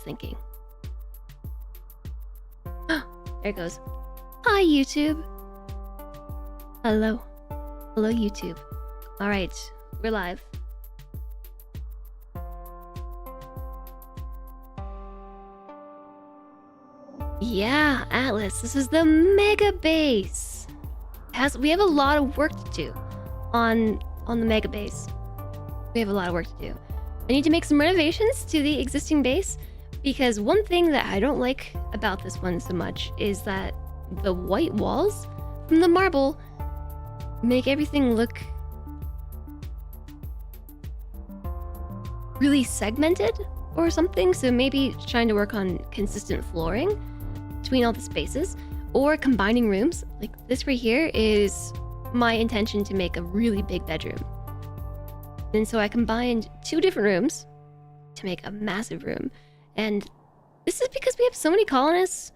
thinking. There it goes. Hi, YouTube. Hello. Hello, YouTube. Alright, we're live. Yeah, Atlas, this is the MEGAbase. We have a lot of work to do on the MEGAbase. We have a lot of work to do. I need to make some renovations to the existing base, because one thing that I don't like about this one so much is that the white walls from the marble make everything look really segmented or something. So maybe trying to work on consistent flooring between all the spaces, or combining rooms. Like this right here is my intention to make a really big bedroom. And so I combined 2 different rooms to make a massive room. And this is because we have so many colonists,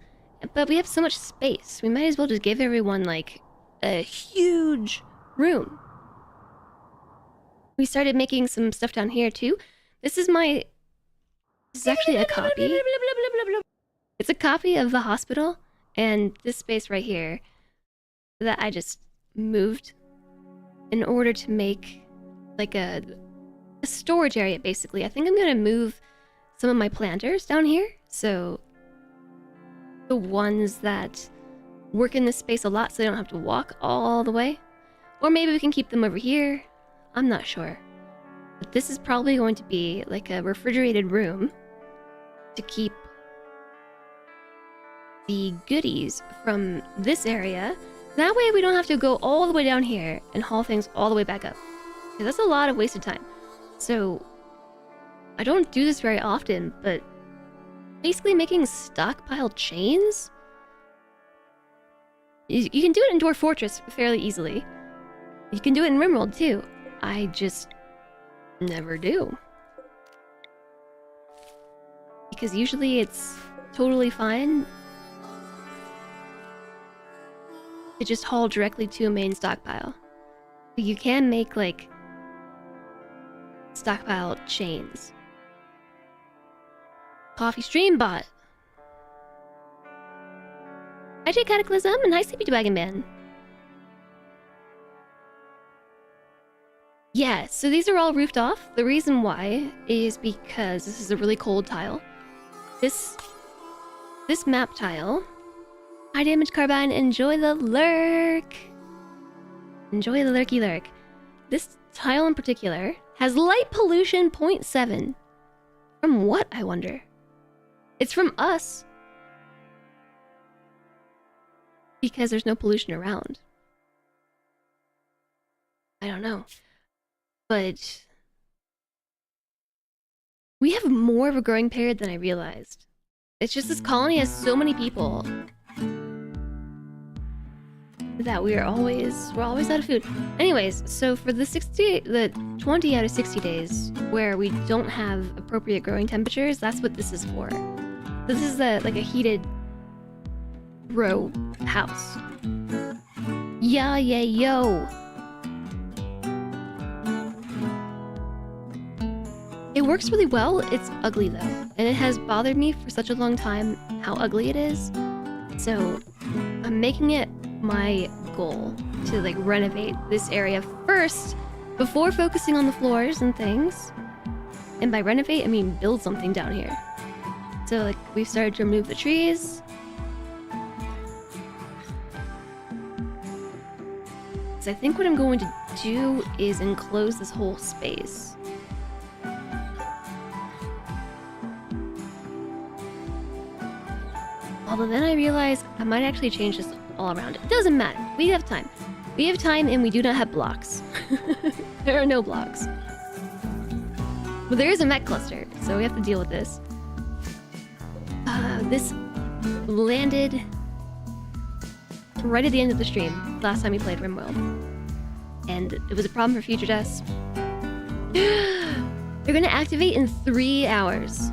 but we have so much space. We might as well just give everyone like a huge room. We started making some stuff down here too. This is actually a copy. It's a copy of the hospital, and this space right here that I just moved in order to make like a storage area, basically. I think I'm gonna move some of my planters down here, so the ones that work in this space a lot so they don't have to walk all the way. Or maybe we can keep them over here. I'm not sure. But this is probably going to be like a refrigerated room to keep the goodies from this area. That way we don't have to go all the way down here and haul things all the way back up. Because that's a lot of wasted time. So I don't do this very often, but basically making stockpile chains? You can do it in Dwarf Fortress fairly easily. You can do it in RimWorld too. I just never do. Because usually it's totally fine to just haul directly to a main stockpile. But you can make like stockpile chains. Coffee stream bot. Hi J Cataclysm and hi Sleepy Dragon Man. Yeah, so these are all roofed off. The reason why is because this is a really cold tile. This map tile. High damage carbine, enjoy the lurk. Enjoy the lurky lurk. This tile in particular has light pollution 0.7. From what, I wonder? It's from us. Because there's no pollution around. I don't know. But we have more of a growing period than I realized. It's just this colony has so many people that we're always out of food. Anyways, so for the 20 out of 60 days where we don't have appropriate growing temperatures, that's what this is for. This is like a heated row house. Yeah, yo. It works really well. It's ugly though, and it has bothered me for such a long time how ugly it is. So I'm making it my goal to like renovate this area first before focusing on the floors and things. And by renovate, I mean build something down here. So like we've started to remove the trees. So I think what I'm going to do is enclose this whole space. Although then I realized I might actually change this all around. It doesn't matter. We have time. We have time and we do not have blocks. There are no blocks. But there is a mech cluster, so we have to deal with this. This landed right at the end of the stream, last time we played RimWorld. And it was a problem for future deaths. They're gonna activate in 3 hours.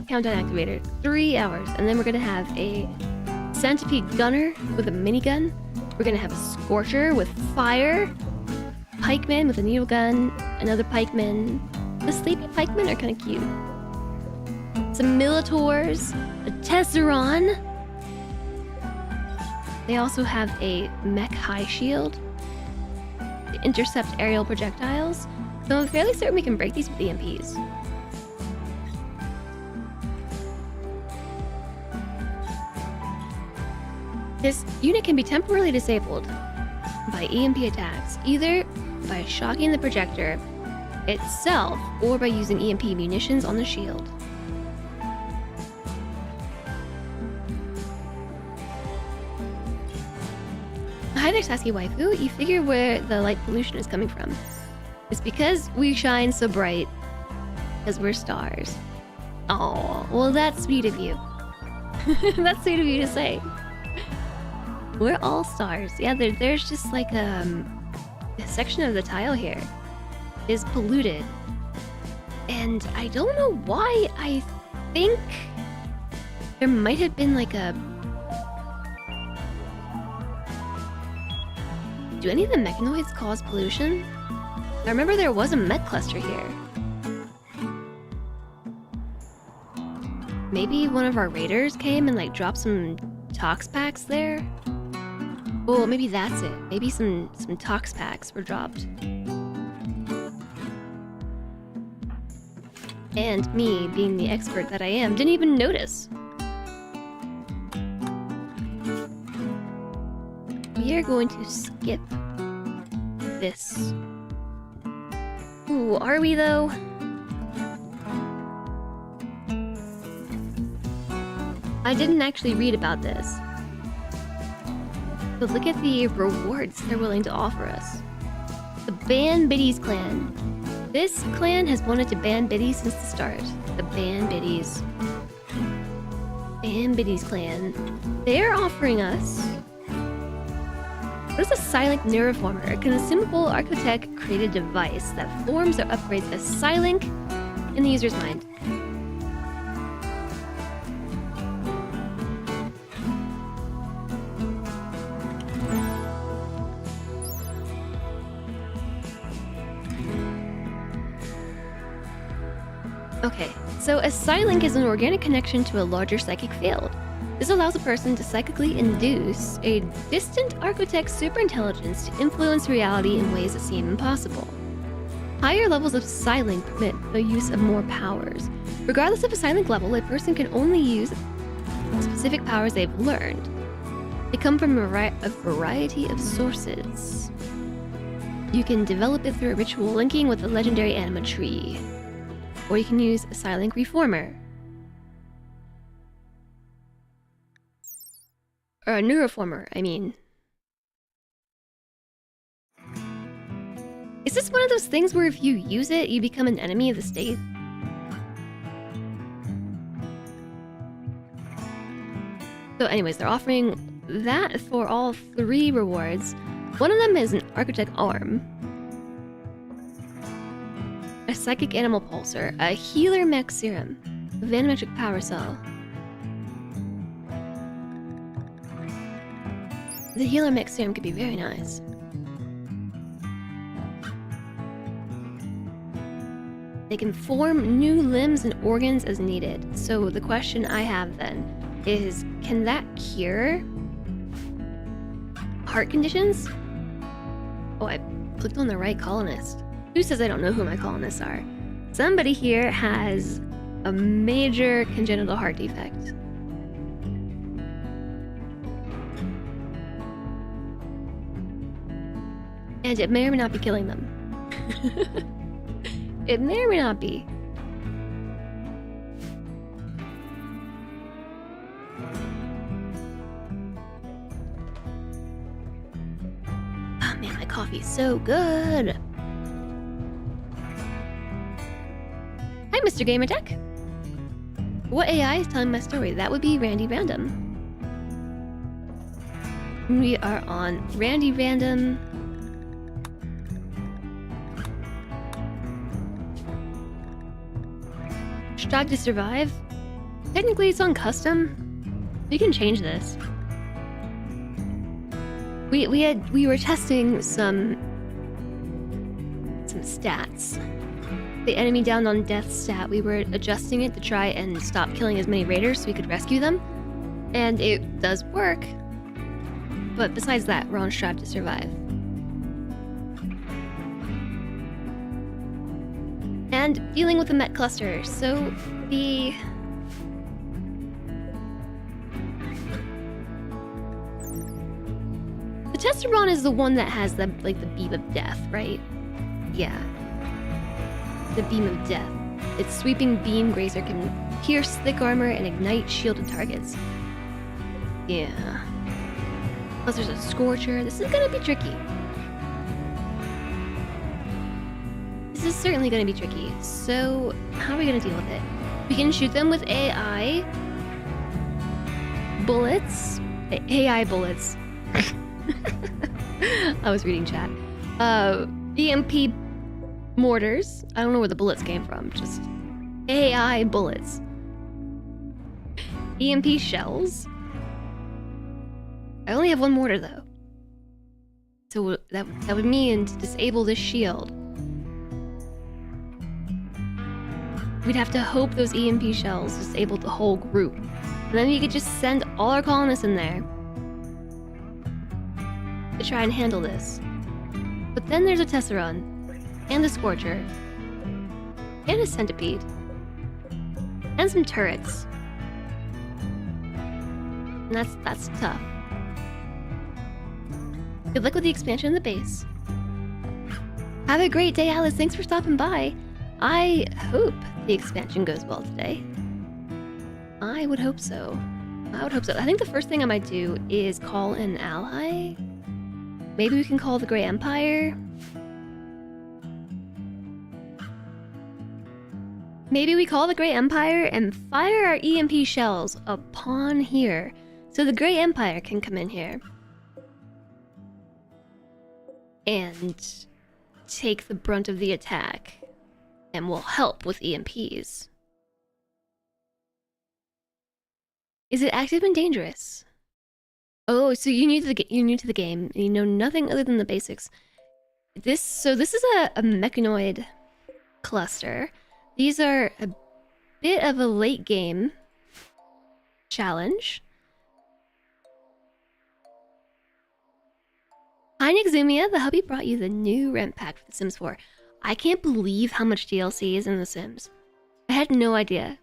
Countdown activator, 3 hours. And then we're gonna have a centipede gunner with a minigun. We're gonna have a scorcher with fire. Pikemen with a needle gun. Another pikeman. The sleepy pikemen are kind of cute. some Militaurs, a Tesseron. They also have a mech high shield to intercept aerial projectiles. So I'm fairly certain we can break these with EMPs. This unit can be temporarily disabled by EMP attacks, either by shocking the projector itself or by using EMP munitions on the shield. Hi there, Sasuke waifu. You figure where the light pollution is coming from. It's because we shine so bright. Because we're stars. Oh, well that's sweet of you. That's sweet of you to say. We're all stars. Yeah, there's just like a section of the tile here is polluted. And I don't know why. I think there might have been like a... Do any of the mechanoids cause pollution? I remember there was a mech cluster here. Maybe one of our raiders came and like dropped some tox packs there? Oh, maybe that's it. Maybe some tox packs were dropped. And me, being the expert that I am, didn't even notice. We are going to skip this. Ooh, are we though? I didn't actually read about this. But look at the rewards they're willing to offer us. The Ban Biddies clan. This clan has wanted to ban biddies since the start. The Ban Biddies. Ban Biddies clan. They're offering us... What is a Psylink neuroformer? A consumable Architect created device that forms or upgrades a Psylink in the user's mind. Okay, so a Psylink is an organic connection to a larger psychic field. This allows a person to psychically induce a distant architect's superintelligence to influence reality in ways that seem impossible. Higher levels of Psylink permit the use of more powers. Regardless of a Psylink level, a person can only use specific powers they've learned. They come from a variety of sources. You can develop it through a ritual linking with a legendary anima tree. Or you can use a Psylink reformer. Or a neuroformer, I mean. Is this one of those things where if you use it, you become an enemy of the state? So anyways, they're offering that for all 3 rewards. One of them is an Architect arm. A Psychic Animal Pulsar, a Healer Mech Serum, a Vanometric Power Cell. The Healer Mech Serum could be very nice. They can form new limbs and organs as needed. So the question I have then is, can that cure heart conditions? Oh, I clicked on the right colonist. Who says I don't know who my colonists are? Somebody here has a major congenital heart defect. And it may or may not be killing them. It may or may not be. Oh man, my coffee's so good. Hi, Mr. Gamertech. What AI is telling my story? That would be Randy Random. We are on Randy Random. Strive to survive. Technically, it's on custom. We can change this. We were testing some stats. the enemy down on death stat, we were adjusting it to try and stop killing as many raiders so we could rescue them. And it does work. But besides that, we're on Strive to survive. And dealing with the Met cluster. So the Testaron is the one that has the beam of death, right? Yeah. The beam of death. Its sweeping beam grazer can pierce thick armor and ignite shielded targets. Yeah. Plus there's a Scorcher. This is gonna be tricky. This is certainly gonna be tricky. So, how are we gonna deal with it? We can shoot them with AI bullets. AI bullets. I was reading chat. EMP mortars. I don't know where the bullets came from. Just AI bullets. EMP shells. I only have one mortar though. So that would mean to disable this shield. We'd have to hope those EMP shells disable the whole group. And then we could just send all our colonists in there to try and handle this. But then there's a Testaron, and a Scorcher, and a Centipede, and some turrets. And that's tough. Good luck with the expansion of the base. Have a great day, Alice. Thanks for stopping by. I hope the expansion goes well today. I would hope so. I would hope so. I think the first thing I might do is call an ally. Maybe we can call the Grey Empire. Maybe we call the Grey Empire and fire our EMP shells upon here. So the Grey Empire can come in here. And take the brunt of the attack. And will help with EMPs. Is it active and dangerous? Oh, so you're new to the game. And you know nothing other than the basics. This is a mechanoid cluster. These are a bit of a late game challenge. Hi Nixumia, the hubby brought you the new rent pack for The Sims 4. I can't believe how much DLC is in The Sims. I had no idea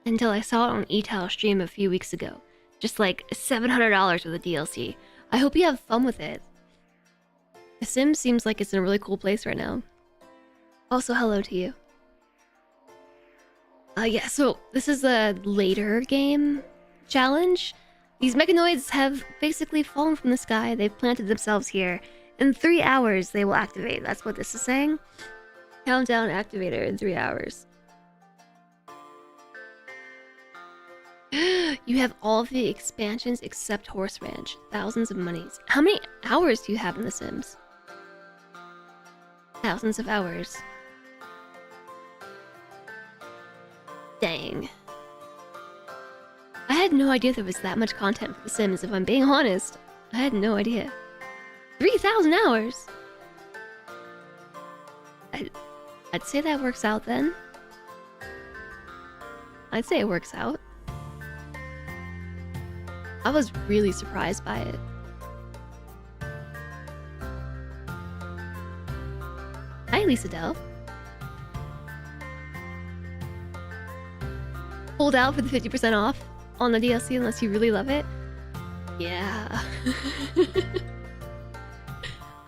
until I saw it on eTile stream a few weeks ago. Just like $700 with the DLC. I hope you have fun with it. The Sims seems like it's in a really cool place right now. Also, hello to you. Yeah, so this is a later game challenge. These mechanoids have basically fallen from the sky. They've planted themselves here. In 3 hours, they will activate. That's what this is saying. Countdown activator in 3 hours. You have all of the expansions except Horse Ranch. Thousands of monies. How many hours do you have in The Sims? Thousands of hours. Dang. I had no idea there was that much content for The Sims, if I'm being honest. I had no idea. 3,000 hours! I'd say that works out then. I'd say it works out. I was really surprised by it. Hi, Lisa Dell. Hold out for the 50% off on the DLC unless you really love it. Yeah.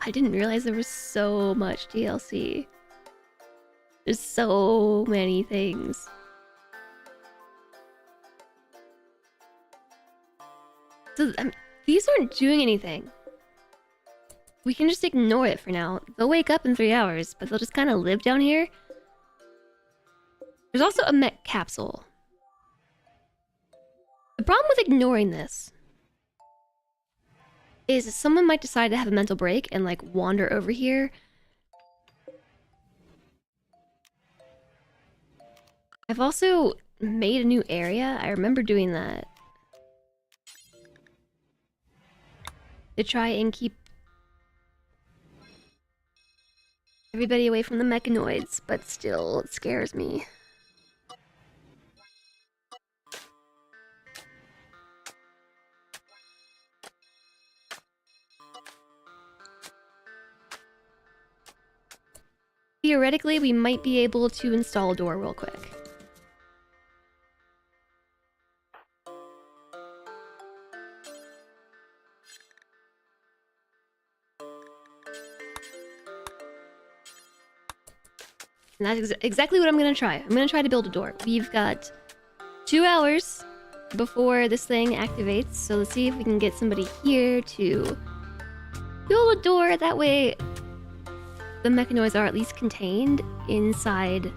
I didn't realize there was so much DLC. There's so many things. So, these aren't doing anything. We can just ignore it for now. They'll wake up in 3 hours, but they'll just kind of live down here. There's also a mech capsule. The problem with ignoring this is someone might decide to have a mental break and like wander over here. I've also made a new area. I remember doing that. To try and keep everybody away from the mechanoids, but still, it scares me. Theoretically, we might be able to install a door real quick. And that's exactly what I'm gonna try. I'm gonna try to build a door. We've got 2 hours before this thing activates, so let's see if we can get somebody here to build a door. That way, the mechanoids are at least contained inside...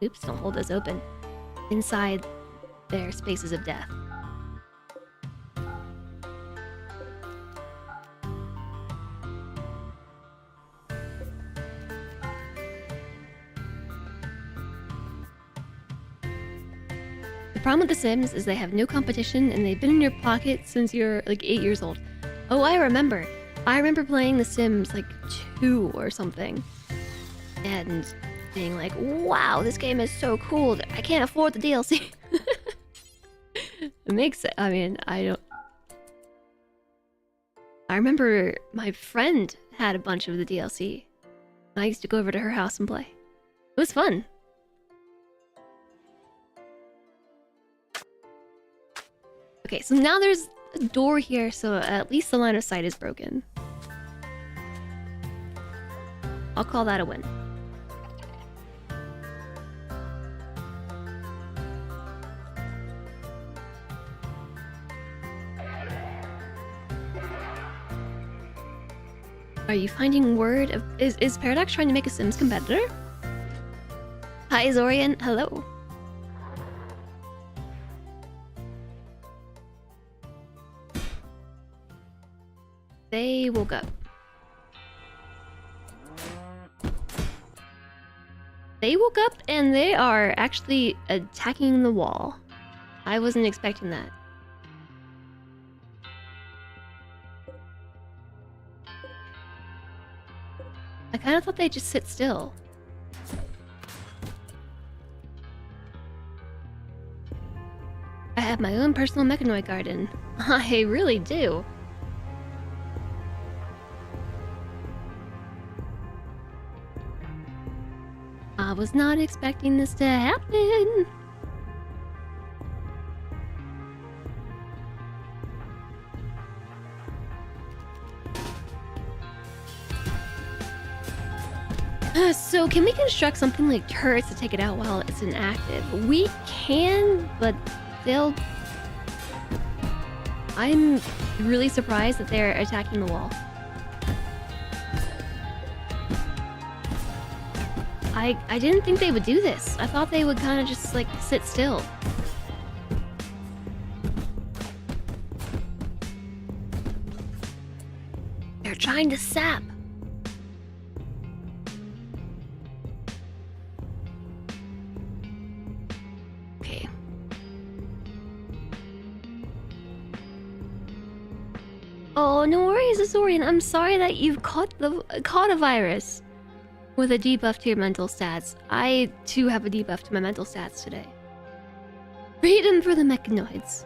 Oops, don't hold those open. Inside their spaces of death. The problem with The Sims is they have no competition and they've been in your pocket since you're like 8 years old. Oh, I remember. I remember playing The Sims like 2 or something. And being like, wow, this game is so cool. I can't afford the DLC. It makes sense. I mean, I remember my friend had a bunch of the DLC. I used to go over to her house and play. It was fun. Okay, so now there's a door here, so at least the line of sight is broken. I'll call that a win. Are you finding word of... Is Paradox trying to make a Sims competitor? Hi, Zorian. Hello. They woke up. They woke up and they are actually attacking the wall. I wasn't expecting that. I kind of thought they'd just sit still. I have my own personal mechanoid garden. I really do. I was not expecting this to happen. So can we construct something like turrets to take it out while it's inactive? We can, but they'll... I'm really surprised that they're attacking the wall. I didn't think they would do this. I thought they would kind of just, like, sit still. They're trying to sap. Okay. Oh, no worries, Azorian. I'm sorry that you've caught a virus. With a debuff to your mental stats. I, too, have a debuff to my mental stats today. Freedom for the mechanoids.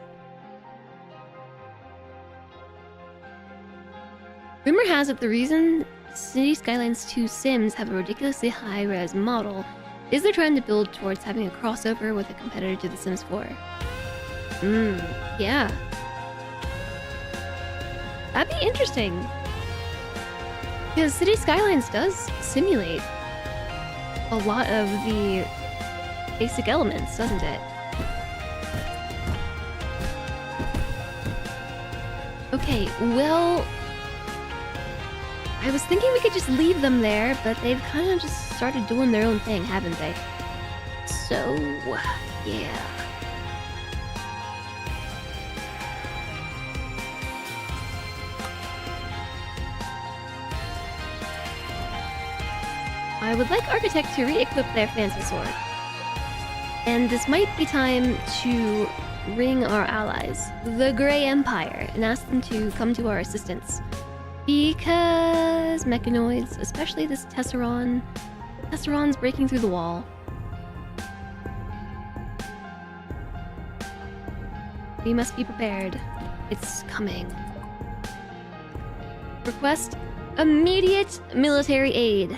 Rumor has it the reason City Skylines 2 Sims have a ridiculously high-res model is they're trying to build towards having a crossover with a competitor to The Sims 4. Yeah. That'd be interesting. Because City Skylines does simulate a lot of the basic elements, doesn't it? Okay, well... I was thinking we could just leave them there, but they've kind of just started doing their own thing, haven't they? So, yeah. I would like Architect to re-equip their fancy sword. And this might be time to ring our allies, the Grey Empire, and ask them to come to our assistance. Because mechanoids, especially this Tesseron. Tesseron's breaking through the wall. We must be prepared. It's coming. Request immediate military aid.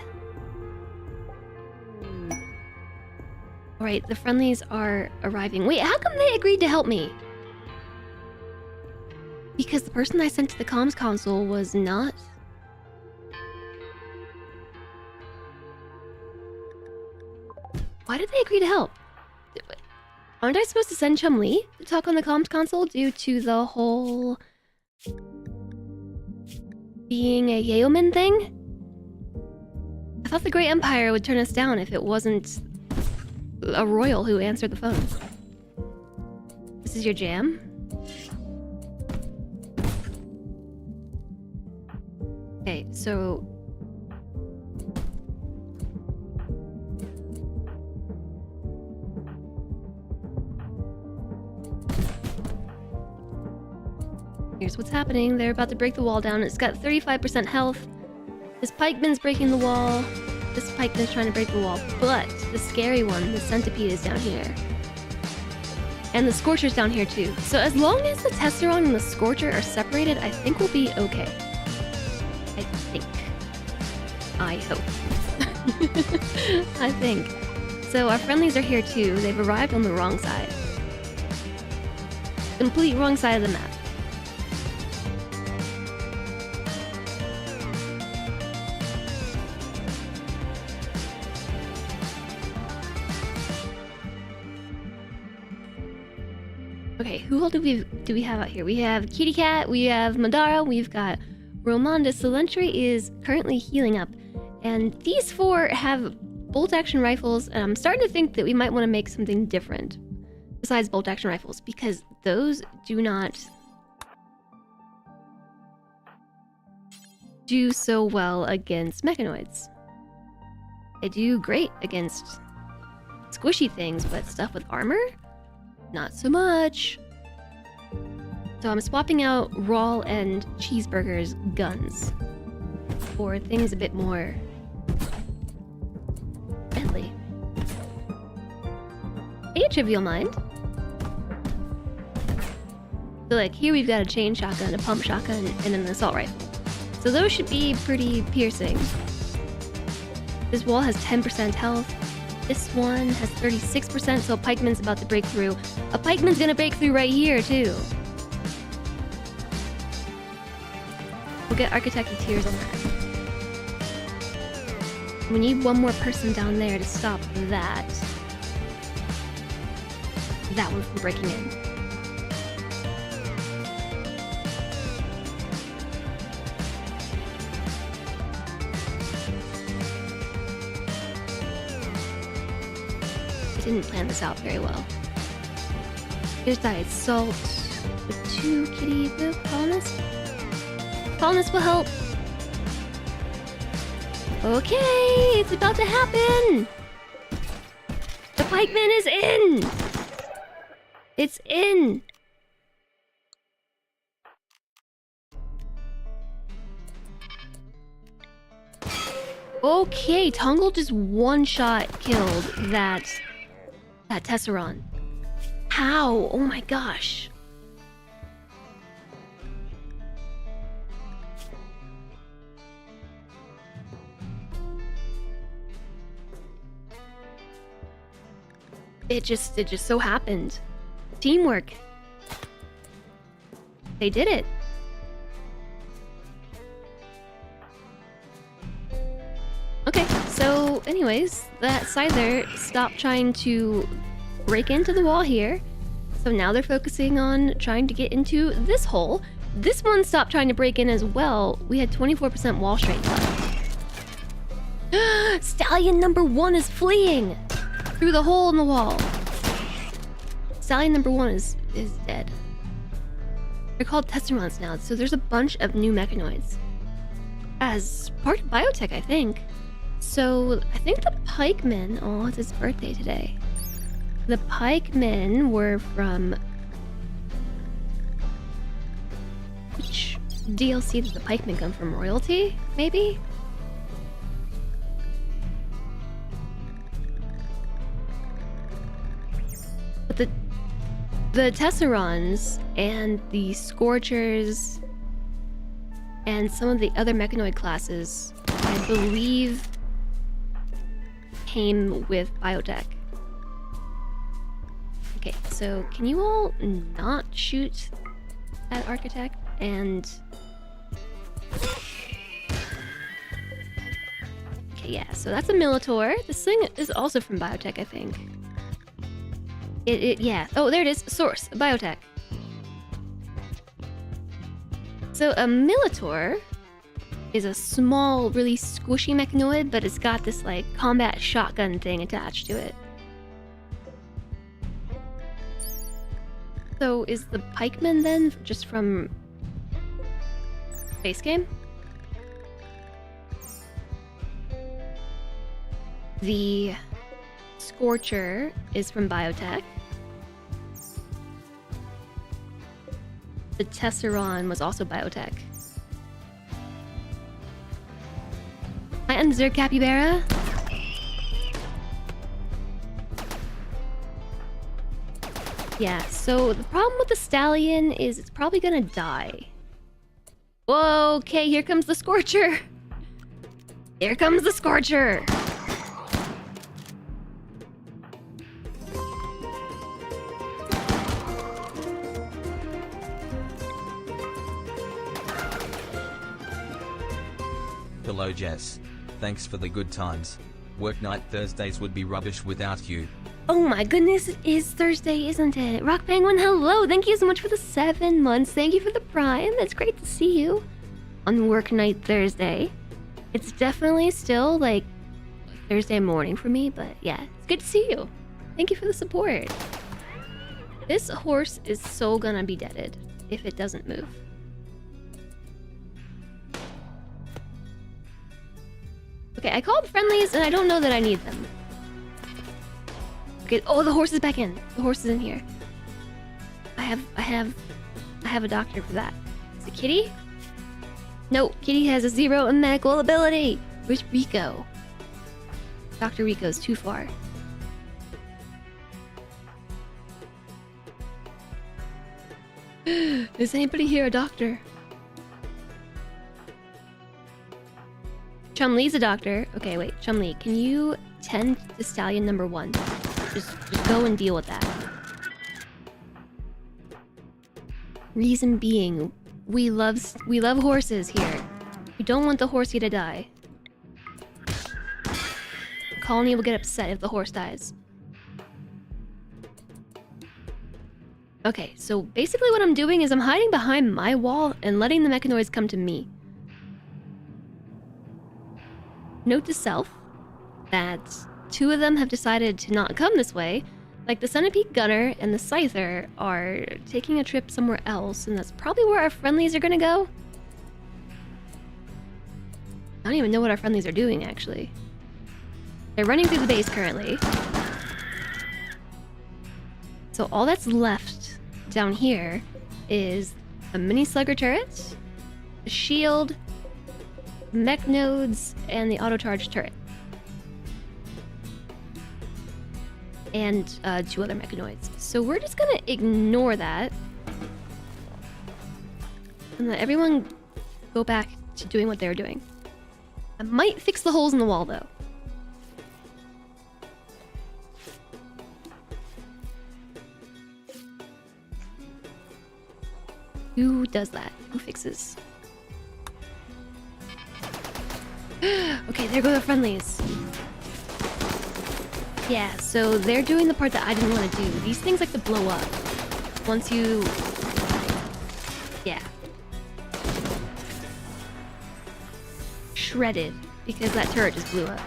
Alright, the friendlies are arriving. Wait, how come they agreed to help me? Because the person I sent to the comms console was not... Why did they agree to help? Aren't I supposed to send Chum-Li to talk on the comms console due to the whole... being a yeoman thing? I thought the Great Empire would turn us down if it wasn't a royal who answered the phone. This is your jam? Okay, so... Here's what's happening. They're about to break the wall down. It's got 35% health. This pikeman's breaking the wall. This pikeman's trying to break the wall. But the scary one, the centipede, is down here. And the scorcher's down here too. So as long as the Tesseron and the scorcher are separated, I think we'll be okay. I think. I hope. I think. So our friendlies are here too. They've arrived on the wrong side. Complete wrong side of the map. Okay, who all do we have out here? We have Kitty Cat, we have Madara, we've got Romonda. Silentry is currently healing up. And these four have bolt-action rifles, and I'm starting to think that we might want to make something different besides bolt-action rifles, because those do not do so well against mechanoids. They do great against squishy things, but stuff with armor? Not so much. So I'm swapping out Raw and Cheeseburger's guns for things a bit more deadly. Hey, Trivial Mind. So like here we've got a chain shotgun, a pump shotgun, and an assault rifle. So those should be pretty piercing. This wall has 10% health. This one has 36%, so a pikeman's about to break through. A pikeman's gonna break through right here, too. We'll get Architect of Tears on that. We need one more person down there to stop that. That one from breaking in. Didn't plan this out very well. Here's that salt with 2 kitty the colonists. Colonists will help. Okay, it's about to happen. The pikeman is in. It's in. Okay, Tongle just one-shot killed that Tesseron. How? Oh my gosh. It just so happened. Teamwork. They did it. Okay, so anyways, that side there stopped trying to break into the wall here. So now they're focusing on trying to get into this hole. This one stopped trying to break in as well. We had 24% wall strength left. Stallion number 1 is fleeing through the hole in the wall. Stallion number 1 is dead. They're called Tesserons now, so there's a bunch of new mechanoids. As part of biotech, I think. So, I think the pikemen... Oh, it's his birthday today. The pikemen were from... DLC that the pikemen come from royalty, maybe? But the Tesserons and the Scorchers and some of the other mechanoid classes, I believe, came with biotech. Okay, so can you all not shoot at Architect? And... okay, yeah, so that's a Militor. This thing is also from biotech, I think. Yeah. Oh, there it is. Source, biotech. So a Militor is a small, really squishy mechanoid, but it's got this, like, combat shotgun thing attached to it. So is the pikeman then just from base game? The Scorcher is from biotech. The Tesseron was also biotech. And Zerg Capybara? Yeah, so the problem with the Stallion is it's probably gonna die. Whoa, okay, here comes the Scorcher! Here comes the Scorcher! Hello Jess. Thanks for the good times. Work night Thursdays would be rubbish without you. Oh my goodness, it is Thursday, isn't it? Rock Penguin, hello! Thank you so much for the 7 months. Thank you for the Prime. It's great to see you on Work Night Thursday. It's definitely still, like, Thursday morning for me, but yeah, it's good to see you. Thank you for the support. This horse is so gonna be deaded if it doesn't move. Okay, I called friendlies and I don't know that I need them. Okay, oh, the horse is back in. The horse is in here. I have a doctor for that. Is it Kitty? No, Kitty has a 0 in medical ability. Where's Rico? Dr. Rico's too far. Is anybody here a doctor? Chumlee's a doctor. Okay, wait. Chumlee, can you tend to Stallion number 1? Just go and deal with that. Reason being, we love horses here. We don't want the horsey to die. The colony will get upset if the horse dies. Okay, so basically what I'm doing is I'm hiding behind my wall and letting the mechanoids come to me. Note to self that 2 of them have decided to not come this way. Like the Centipede Gunner and the Scyther are taking a trip somewhere else, and that's probably where our friendlies are gonna go. I don't even know what our friendlies are doing, actually. They're running through the base currently. So all that's left down here is a mini slugger turret, a shield, mech nodes, and the auto-charge turret. And 2 other mechanoids. So we're just gonna ignore that. And let everyone go back to doing what they were doing. I might fix the holes in the wall, though. Who does that? Who fixes? Okay, there go the friendlies. Yeah, so they're doing the part that I didn't want to do. These things like to blow up. Once you... yeah. Shredded, because that turret just blew up.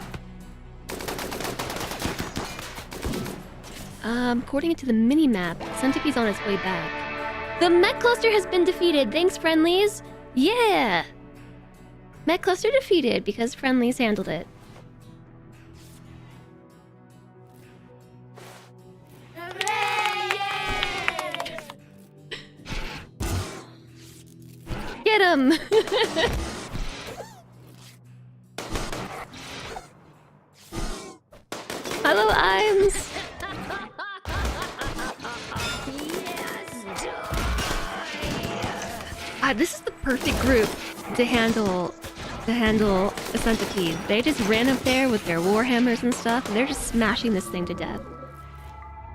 According to the mini-map, Centipede's on its way back. The mech cluster has been defeated! Thanks, friendlies! Yeah! Mech cluster defeated, because friendlies handled it. at him! Hello, Imes! This is the perfect group to handle a centipede. They just ran up there with their warhammers and stuff, and they're just smashing this thing to death.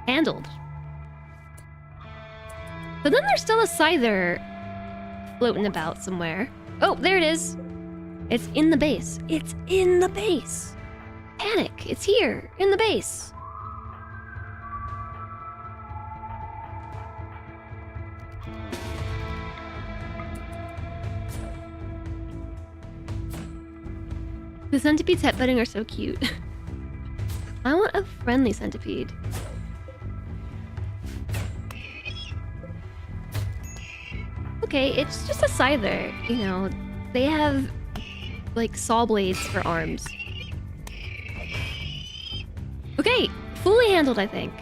Handled. But then there's still a scyther floating about somewhere. Oh, there it is. It's in the base. It's in the base. Panic. It's here, in the base. The centipedes headbutting are so cute. I want a friendly centipede. Okay, it's just a scyther, you know. They have, like, saw blades for arms. Okay, fully handled, I think.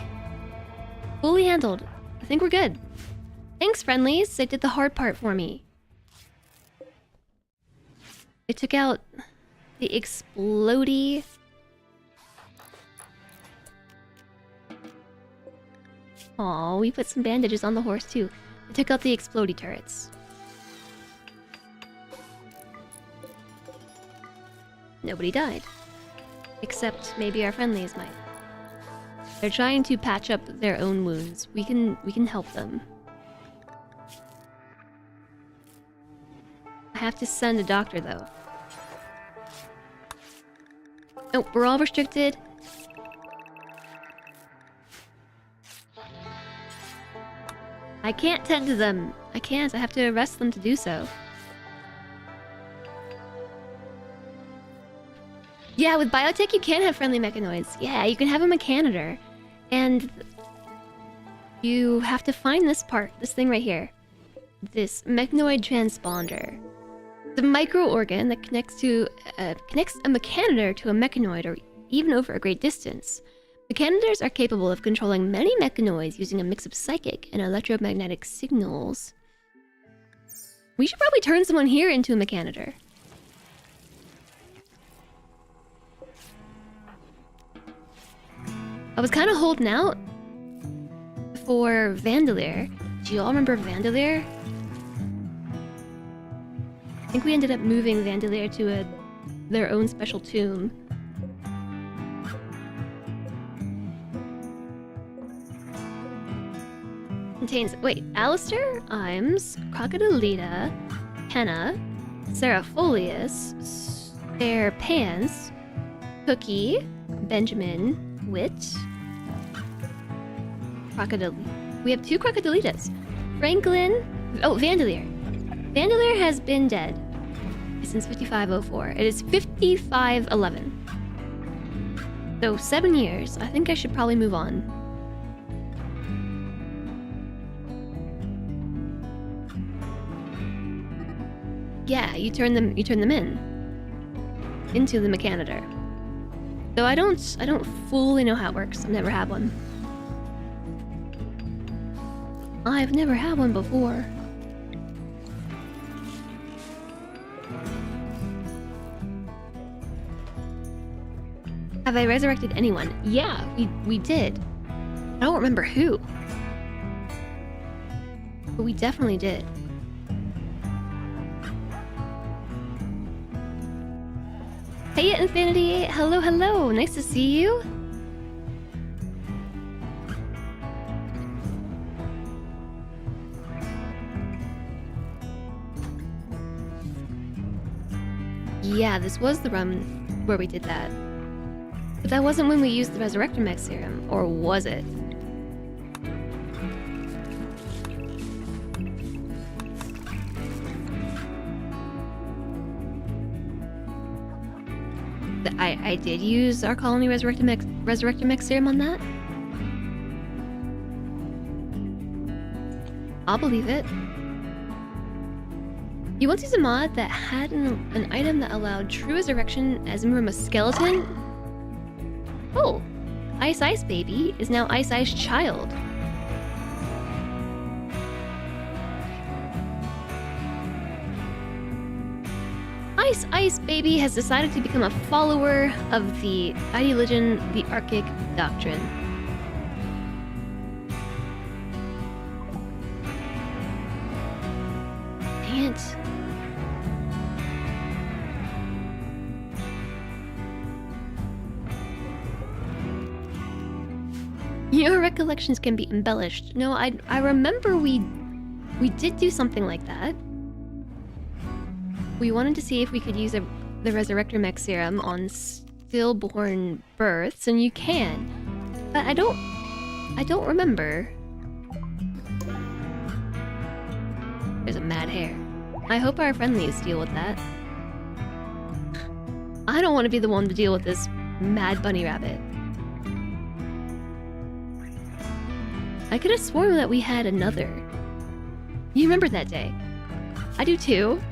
Fully handled. I think we're good. Thanks, friendlies. They did the hard part for me. They took out the explodey. Aw, we put some bandages on the horse too. They took out the explodey turrets. Nobody died. Except maybe our friendlies might. They're trying to patch up their own wounds. We can help them. I have to send a doctor though. Oh, we're all restricted. I can't tend to them. I can't. I have to arrest them to do so. Yeah, with biotech you can have friendly mechanoids. Yeah, you can have a mechanitor. And you have to find this part, this thing right here. This mechanoid transponder. The microorgan that connects a mechanitor to a mechanoid, or even over a great distance. Mechanitors are capable of controlling many mechanoids using a mix of psychic and electromagnetic signals. We should probably turn someone here into a mechanitor. I was kind of holding out for Vandalier. Do you all remember Vandalier? I think we ended up moving Vandalier to their own special tomb. Contains, wait, Alistair, Imes, Crocodilita, Henna, Serapholius, Spare Pants, Cookie, Benjamin, Wit, Crocodile. We have 2 Crocodilitas. Franklin, oh, Vandalier. Vandalier has been dead since 5504. It is 5511. So 7 years. I think I should probably move on. Yeah, you turn them in into the mechanitor. Though I don't fully know how it works. I've never had one. I've never had one before. Have I resurrected anyone? Yeah, we did. I don't remember who. But we definitely did. Hey, Infinity! Hello, hello! Nice to see you! Yeah, this was the run where we did that. But that wasn't when we used the Resurrector Mech Serum, or was it? I did use our Colony Resurrector Mech Serum on that. I'll believe it. You once used a mod that had an item that allowed true resurrection as from a skeleton? Oh, Ice Ice Baby is now Ice Ice Child. Ice Baby has decided to become a follower of the ideologian, the Arctic Doctrine. Dang it. Your recollections can be embellished. No, I remember we did do something like that. We wanted to see if we could use the Resurrector Mech Serum on stillborn births, and you can. But I don't remember. There's a mad hare. I hope our friendlies deal with that. I don't want to be the one to deal with this mad bunny rabbit. I could have sworn that we had another. You remember that day? I do too.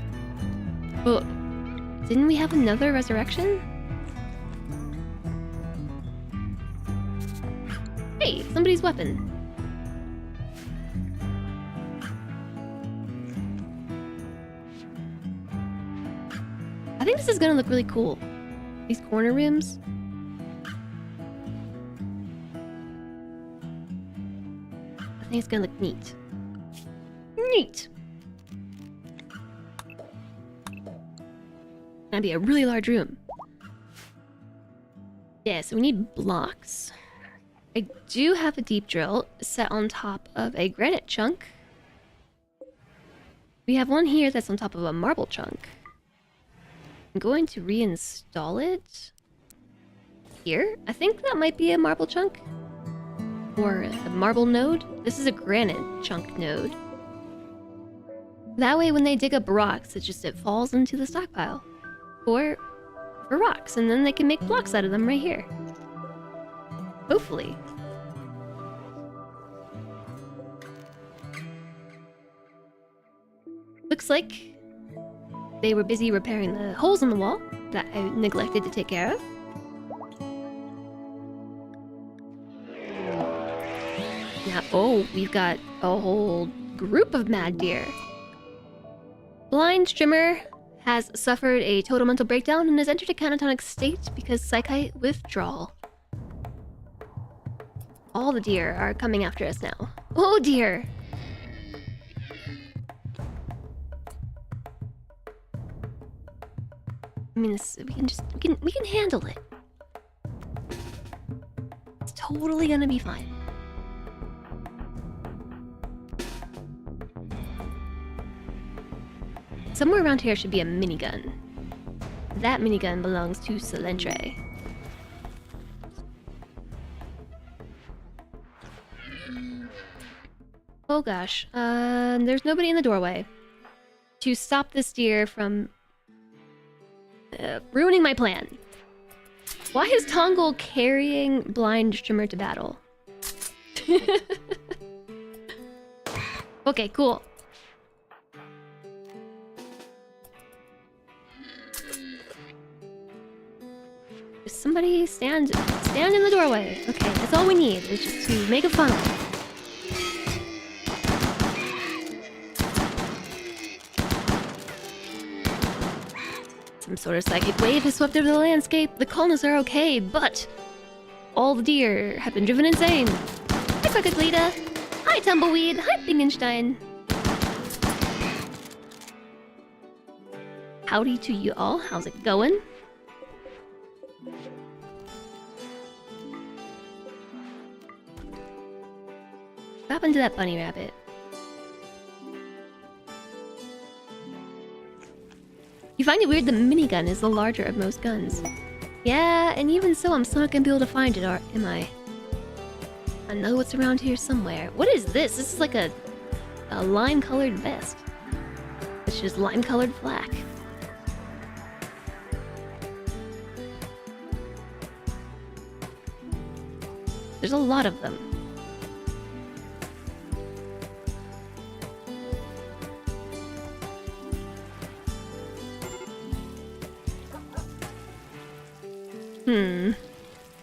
Well, didn't we have another resurrection? Hey, somebody's weapon. I think this is gonna look really cool. These corner rooms. I think it's gonna look neat. Neat! That'd be a really large room. Yeah, so we need blocks. I do have a deep drill set on top of a granite chunk. We have one here that's on top of a marble chunk. I'm going to reinstall it here. I think that might be a marble chunk. Or a marble node. This is a granite chunk node. That way when they dig up rocks, it falls into the stockpile. Or for rocks, and then they can make blocks out of them right here. Hopefully. Looks like they were busy repairing the holes in the wall that I neglected to take care of. Now, oh, we've got a whole group of mad deer. Blind Strimmer has suffered a total mental breakdown and has entered a catatonic state because psychite withdrawal. All the deer are coming after us now. Oh dear! I mean, we can handle it. It's totally gonna be fine. Somewhere around here should be a minigun. That minigun belongs to Salentre. Oh gosh, there's nobody in the doorway. To stop this deer from ruining my plan. Why is Tongol carrying Blind Strimmer to battle? Okay, cool. Somebody stand in the doorway. Okay, that's all we need, is just to make a funnel. Some sort of psychic wave has swept over the landscape. The colonists are okay, but all the deer have been driven insane. Hi, Crocodlita. Hi, Tumbleweed. Hi, Bingenstein. Howdy to you all. How's it going? What happened to that bunny rabbit? You find it weird the minigun is the larger of most guns. Yeah, and even so, I'm still not gonna be able to find it, or am I? I know it's around here somewhere. What is this? This is like a lime-colored vest. It's just lime-colored flak. There's a lot of them.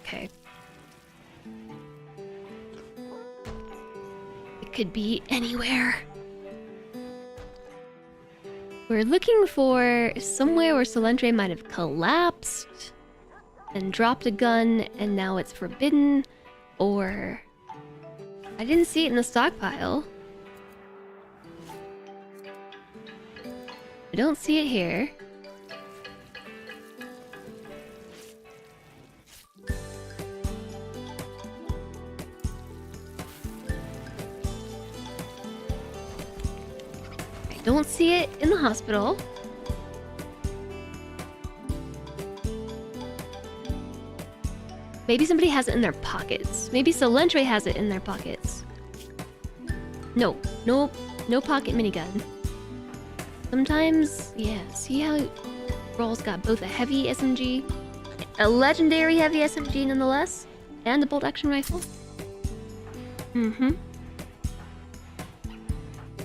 Okay. It could be anywhere. We're looking for somewhere where Solentre might have collapsed and dropped a gun and now it's forbidden, or I didn't see it in the stockpile. I don't see it here. I don't see it in the hospital. Maybe somebody has it in their pockets. Maybe Solentre has it in their pockets. No pocket minigun. Sometimes, yeah, see how Rawl's got both a heavy SMG, a legendary heavy SMG nonetheless, and a bolt action rifle?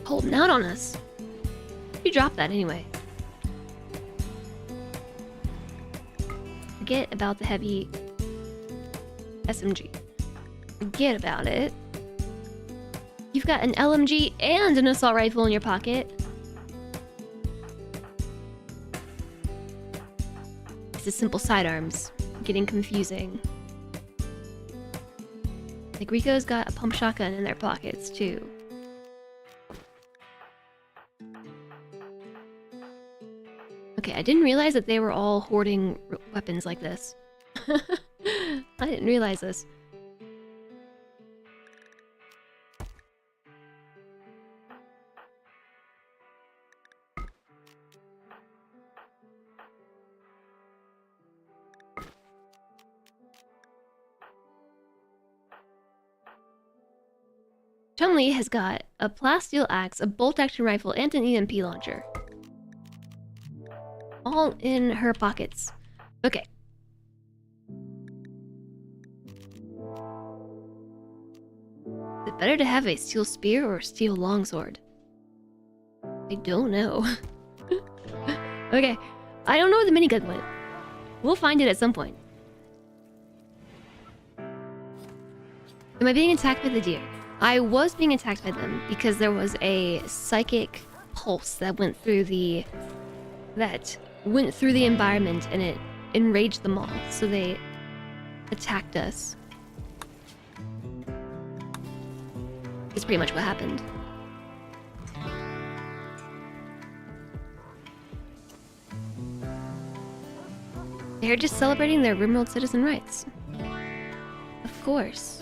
Holding out on us. You dropped that anyway. Forget about the heavy SMG. Forget about it. You've got an LMG and an assault rifle in your pocket. This is simple sidearms. Getting confusing. Like Rico's got a pump shotgun in their pockets too. Okay, I didn't realize that they were all hoarding weapons like this. I didn't realize this. Chun-Li has got a plasteel axe, a bolt-action rifle, and an EMP launcher. All in her pockets. Okay. Is it better to have a steel spear or a steel longsword? I don't know. Okay. I don't know where the minigun went. We'll find it at some point. Am I being attacked by the deer? I was being attacked by them because there was a psychic pulse that went through the environment and it enraged them all, so they attacked us. That's pretty much what happened. They're just celebrating their RimWorld citizen rights. Of course.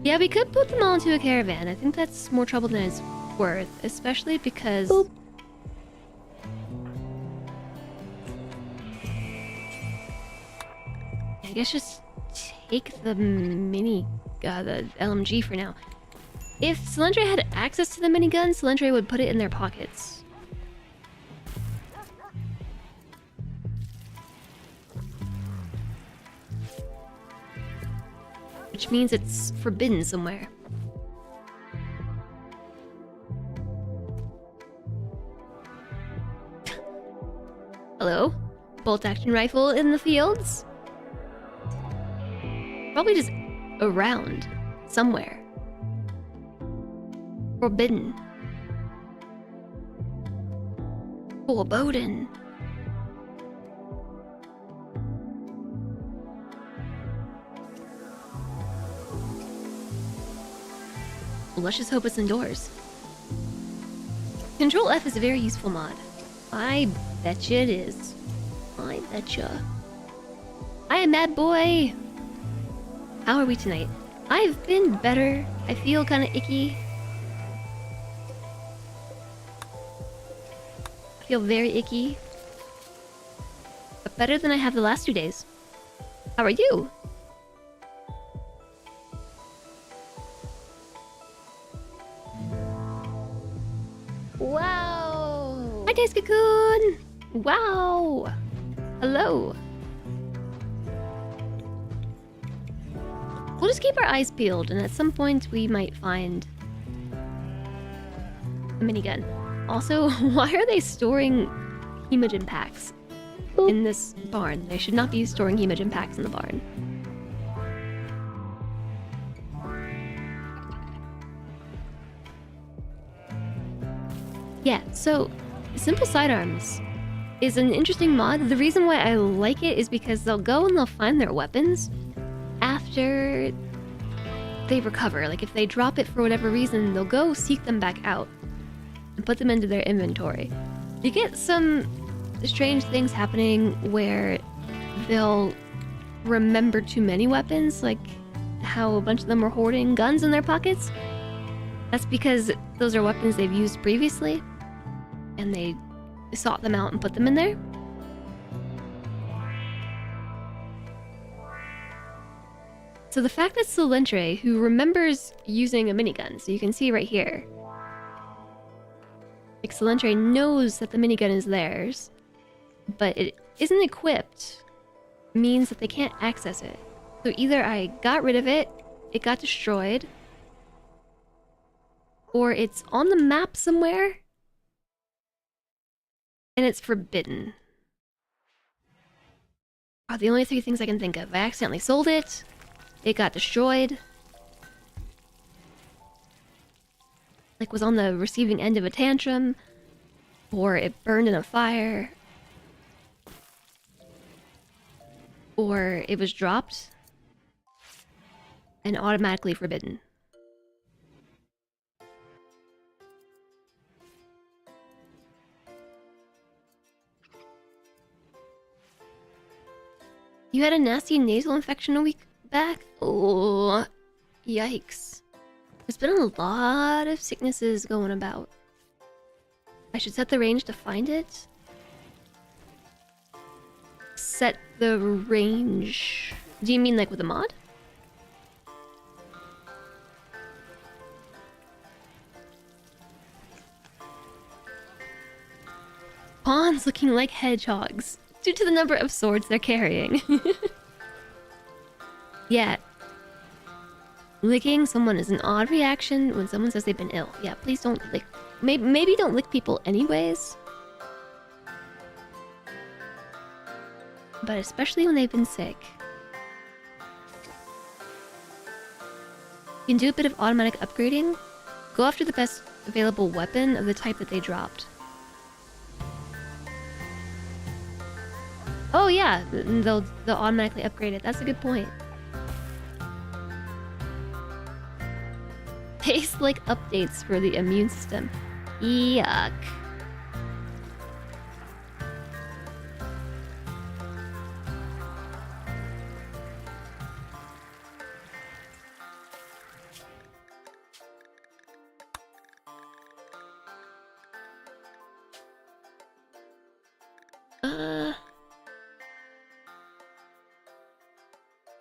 Yeah, we could put them all into a caravan. I think that's more trouble than it's worth, especially because... Boop. I guess just take the the LMG for now. If Solentre had access to the minigun, Solentre would put it in their pockets. Which means it's forbidden somewhere. Hello? Bolt action rifle in the fields? Probably just around. Somewhere. Forbidden. Foreboding. Well, let's just hope it's indoors. Control F is a very useful mod. I betcha it is. I betcha. Hi, Mad Boy! How are we tonight? I've been better. I feel kind of icky. I feel very icky. But better than I have the last 2 days. How are you? Wow! Hi, Days Cocoon! Wow! Hello! We'll just keep our eyes peeled, and at some point we might find a minigun. Also, why are they storing hemogen packs in this barn? They should not be storing hemogen packs in the barn. Yeah, so simple sidearms is an interesting mod. The reason why I like it is because they'll go and they'll find their weapons after they recover. Like if they drop it for whatever reason, they'll go seek them back out and put them into their inventory. You get some strange things happening where they'll remember too many weapons, like how a bunch of them are hoarding guns in their pockets. That's because those are weapons they've used previously, and they sought them out and put them in there. So the fact that Solentre, who remembers using a minigun, so you can see right here, like Solentre knows that the minigun is theirs, but it isn't equipped, means that they can't access it. So either I got rid of it, it got destroyed, or it's on the map somewhere, and it's forbidden. Are the only three things I can think of. I accidentally sold it, it got destroyed, like was on the receiving end of a tantrum, or it burned in a fire, or it was dropped and automatically forbidden. You had a nasty nasal infection a week back? Oh, yikes. There's been a lot of sicknesses going about. I should set the range to find it. Set the range. Do you mean like with a mod? Pawns looking like hedgehogs due to the number of swords they're carrying. Yeah. Licking someone is an odd reaction when someone says they've been ill. Yeah, please don't lick. Maybe don't lick people anyways. But especially when they've been sick. You can do a bit of automatic upgrading. Go after the best available weapon of the type that they dropped. Oh yeah, they'll automatically upgrade it. That's a good point. Tastes like updates for the immune system. Yuck.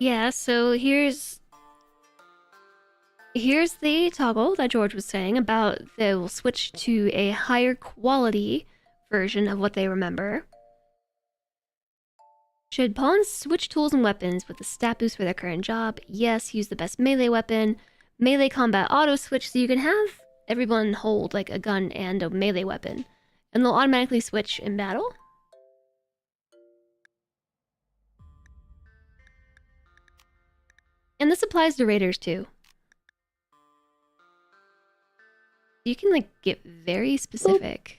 Yeah, so here's the toggle that George was saying about they'll switch to a higher quality version of what they remember. Should pawns switch tools and weapons with the stat boost for their current job? Yes, use the best melee weapon. Melee combat auto switch, so you can have everyone hold like a gun and a melee weapon, and they'll automatically switch in battle. And this applies to raiders too. You can like get very specific.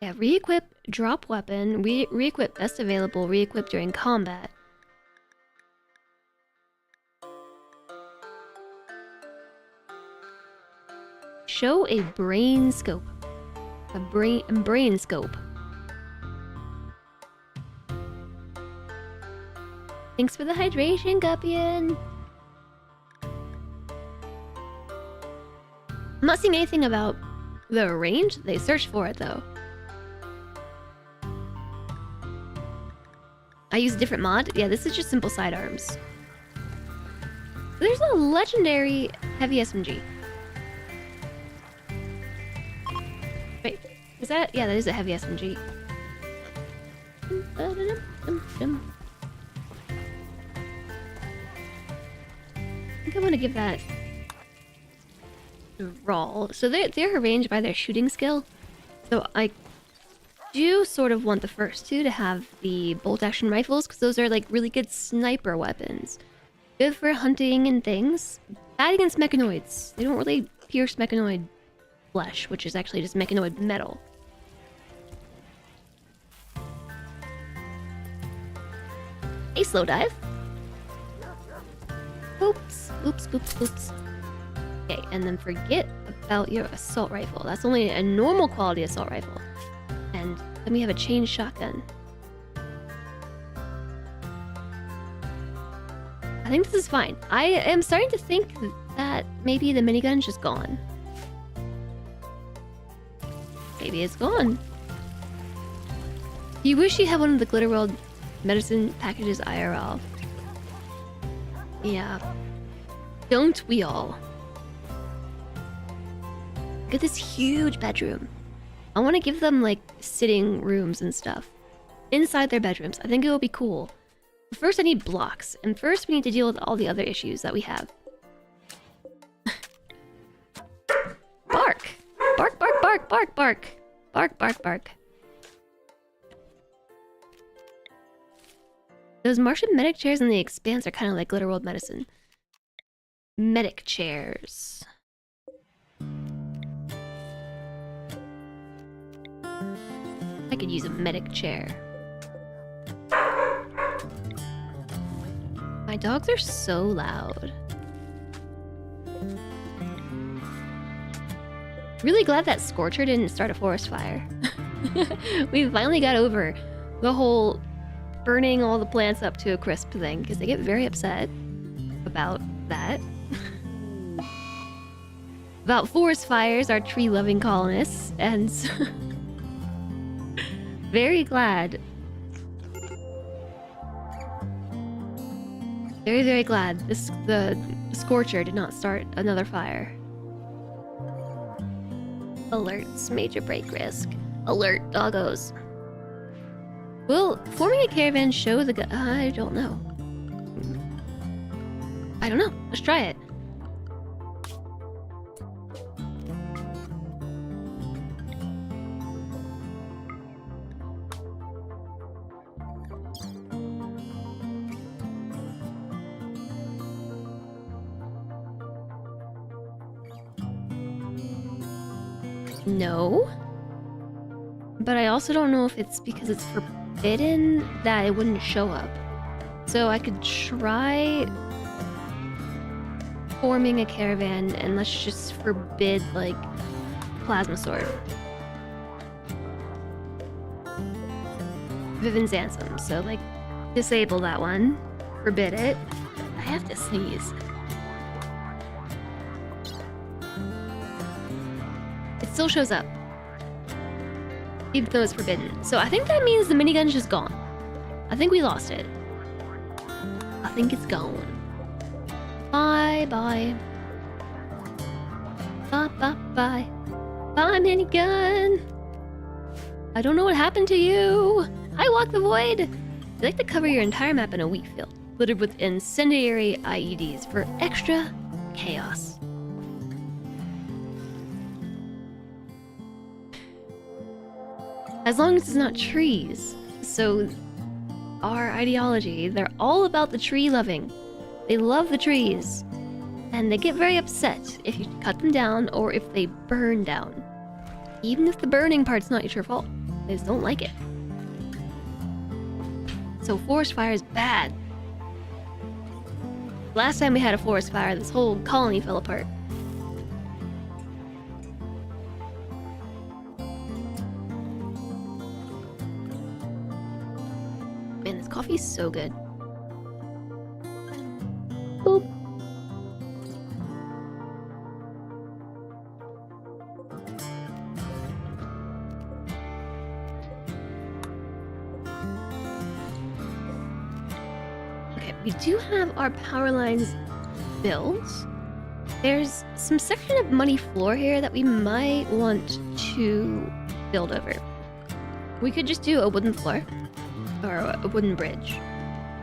Yeah, re-equip, drop weapon, re-equip best available, re-equip during combat. Show a brain scope. A brain scope. Thanks for the hydration, Gupian. I'm not seeing anything about the range. They searched for it though. I use a different mod. Yeah, this is just simple sidearms. There's a legendary heavy SMG. Wait, is that? Yeah, that is a heavy SMG. I think I want to give that Raw. So they're arranged by their shooting skill. So I do sort of want the first two to have the bolt action rifles, because those are like really good sniper weapons. Good for hunting and things. Bad against mechanoids. They don't really pierce mechanoid flesh, which is actually just mechanoid metal. Hey, slow dive. Oops, oops, oops, oops. Okay, and then forget about your assault rifle. That's only a normal quality assault rifle. And then we have a chain shotgun. I think this is fine. I am starting to think that maybe the minigun's just gone. Maybe it's gone. You wish you had one of the Glitter World medicine packages IRL. Yeah. Don't we all? Look at this huge bedroom. I want to give them like sitting rooms and stuff inside their bedrooms. I think it will be cool. First I need blocks, and first we need to deal with all the other issues that we have. Bark! Bark, bark, bark, bark, bark. Bark, bark, bark. Those Martian medic chairs in the Expanse are kind of like Glitter World medicine. Medic chairs. I could use a medic chair. My dogs are so loud. Really glad that Scorcher didn't start a forest fire. We finally got over the whole burning all the plants up to a crisp thing, because they get very upset about that. About forest fires, our tree-loving colonists, and very glad. Very, very glad the Scorcher did not start another fire. Alerts, major break risk. Alert, doggos. Will forming a caravan show the I don't know. I don't know. Let's try it. No. But I also don't know if it's because it's forbidden that it wouldn't show up. So I could try forming a caravan, and let's just forbid, like, plasma sword. Vivian's Ansem. So, like, disable that one. Forbid it. I have to sneeze. It still shows up, even though it's forbidden. So I think that means the minigun's just gone. I think we lost it. I think it's gone. Bye bye. Bye bye bye. Bye minigun. I don't know what happened to you. I walk the void. You like to cover your entire map in a wheat field, littered with incendiary IEDs for extra chaos. As long as it's not trees. So, our ideology, they're all about the tree loving. They love the trees. And they get very upset if you cut them down or if they burn down. Even if the burning part's not your fault. They just don't like it. So forest fire is bad. Last time we had a forest fire, this whole colony fell apart. Man, this coffee's so good. Boop. Okay, we do have our power lines built. There's some section of muddy floor here that we might want to build over. We could just do a wooden floor. Or a wooden bridge.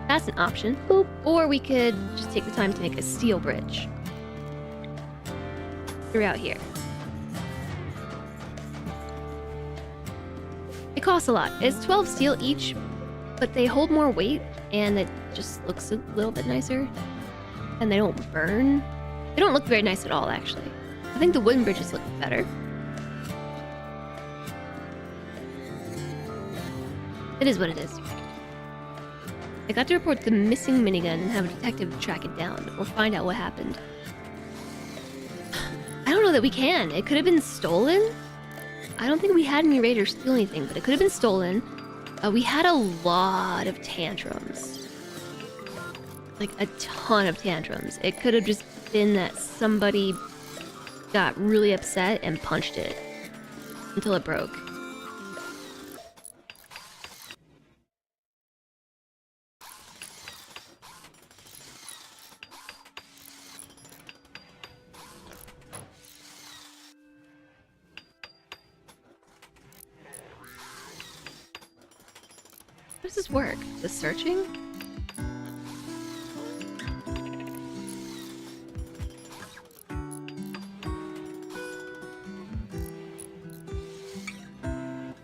That's an option. Boop. Or we could just take the time to make a steel bridge. throughout here. It costs a lot. It's 12 steel each, but they hold more weight and it just looks a little bit nicer. And they don't burn. They don't look very nice at all, actually. I think the wooden bridges look better. It is what it is. I got to report the missing minigun and have a detective track it down, or find out what happened. I don't know that we can. It could have been stolen. I don't think we had any raiders steal anything, but it could have been stolen. We had a lot of tantrums. Like, a ton of tantrums. It could have just been that somebody got really upset and punched it until it broke. How does this work? The searching?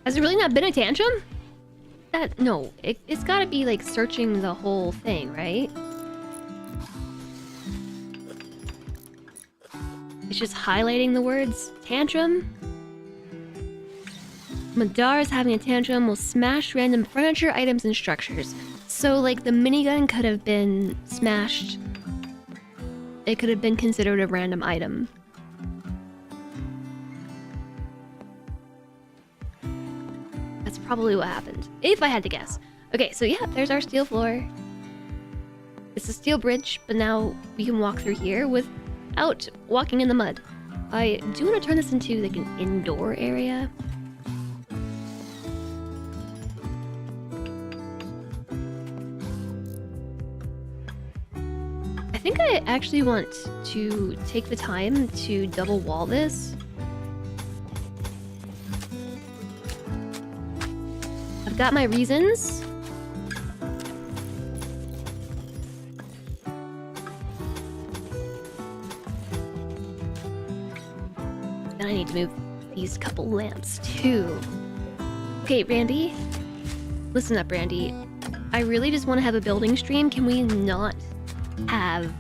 Has it really not been a tantrum? No, it's gotta be like searching the whole thing, right? It's just highlighting the words tantrum. Madar is having a tantrum, will smash random furniture, items, and structures. So, like, the minigun could have been smashed. It could have been considered a random item. That's probably what happened, if I had to guess. Okay, so yeah, there's our steel floor. It's a steel bridge, but now we can walk through here without walking in the mud. I do want to turn this into, like, an indoor area. I think I actually want to take the time to double wall this. I've got my reasons. Then I need to move these couple lamps too. Okay, Randy. Listen up, Randy. I really just want to have a building stream. Can we not have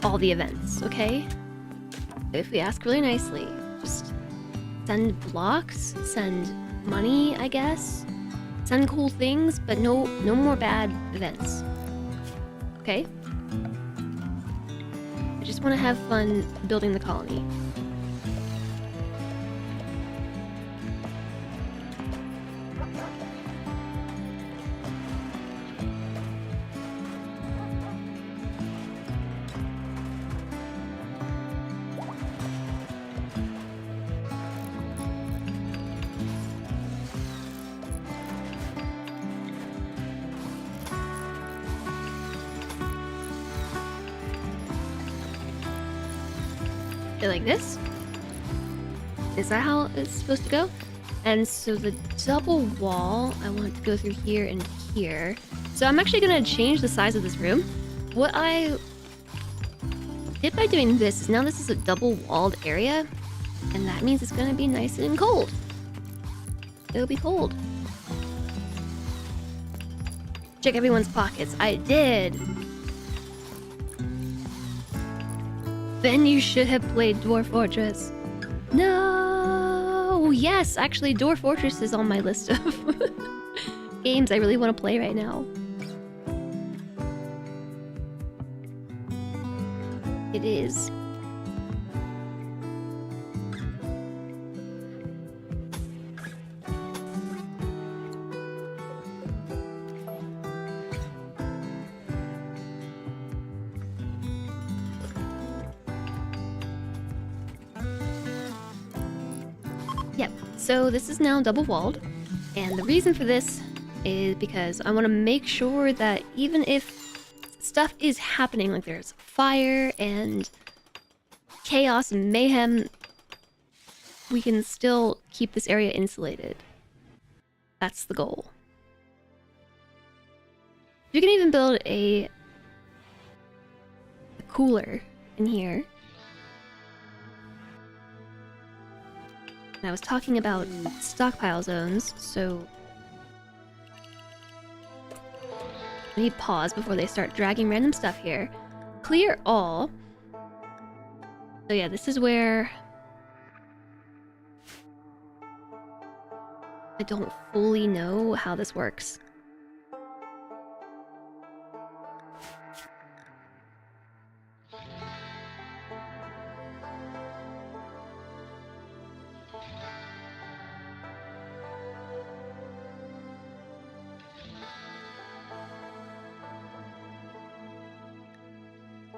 all the events, okay? If we ask really nicely, just send blocks, send money, I guess. Send cool things, but no more bad events. Okay? I just want to have fun building the colony. Like this? Is that how it's supposed to go? And so the double wall, I want to go through here and here. So I'm actually gonna change the size of this room. What I did by doing this is now this is a double walled area, and that means it's gonna be nice and cold. It'll be cold. Check everyone's pockets. I did. Then you should have played Dwarf Fortress. No! Yes, actually, Dwarf Fortress is on my list of games I really want to play right now. It is. Yep, so this is now double walled, and the reason for this is because I want to make sure that even if stuff is happening, like there's fire and chaos and mayhem, we can still keep this area insulated. That's the goal. You can even build a cooler in here. And I was talking about stockpile zones, so... Let me pause before they start dragging random stuff here. Clear all. So yeah, this is where... I don't fully know how this works.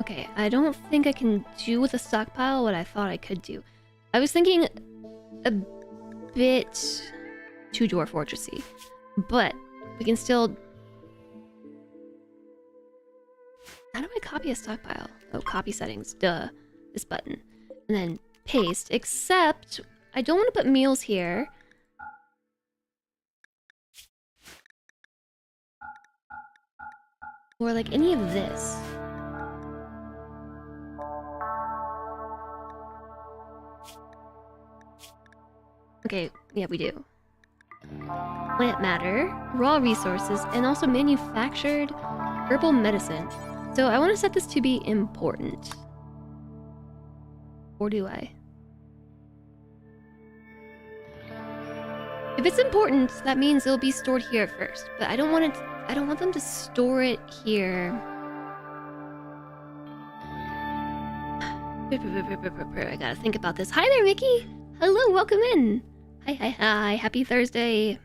Okay, I don't think I can do with a stockpile what I thought I could do. I was thinking a bit too Dwarf Fortressy, but we can still... How do I copy a stockpile? Oh, copy settings, duh. This button. And then paste, except I don't want to put meals here. Or like any of this. Okay, yeah, we do. Plant matter, raw resources, and also manufactured herbal medicine. So I want to set this to be important. Or do I? If it's important, that means it'll be stored here first. But I don't want it. I don't want them to store it here. I gotta think about this. Hi there, Mickey. Hello, welcome in. Hi, happy Thursday.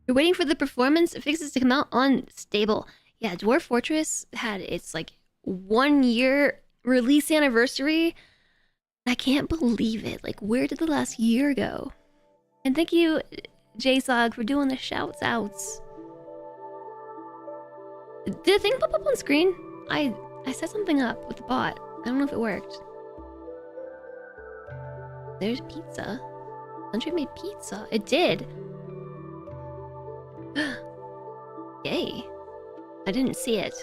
You're waiting for the performance fixes to come out on stable. Yeah, Dwarf Fortress had its like 1 year release anniversary. I can't believe it. Like, where did the last year go? And thank you, JSOG, for doing the shouts outs. Did the thing pop up on screen? I set something up with the bot. I don't know if it worked. There's pizza. Country made pizza. It did. Yay. I didn't see it.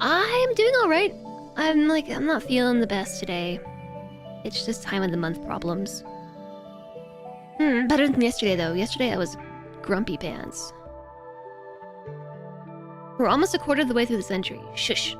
I'm doing alright. I'm not feeling the best today. It's just time of the month problems. Better than yesterday though. Yesterday I was grumpy pants. We're almost a quarter of the way through the century. Shush.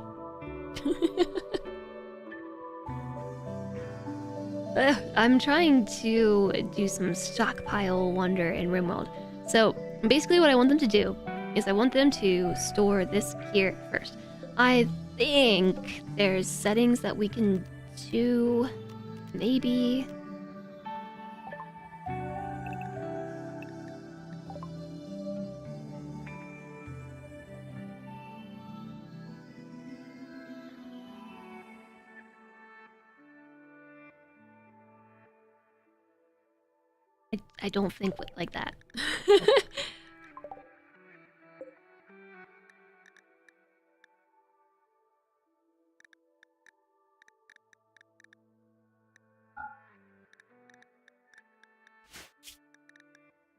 I'm trying to do some stockpile wonder in RimWorld. So basically what I want them to do is I want them to store this here first. I think there's settings that we can do, maybe. I don't think like that.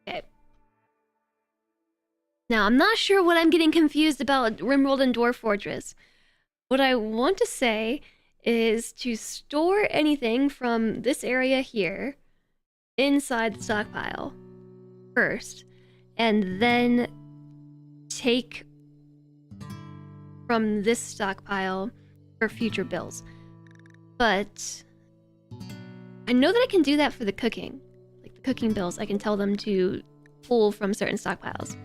Okay. Now, I'm not sure what I'm getting confused about RimWorld and Dwarf Fortress. What I want to say is to store anything from this area here inside the stockpile first, and then take from this stockpile for future bills. But I know that I can do that for the cooking. Like the cooking bills, I can tell them to pull from certain stockpiles.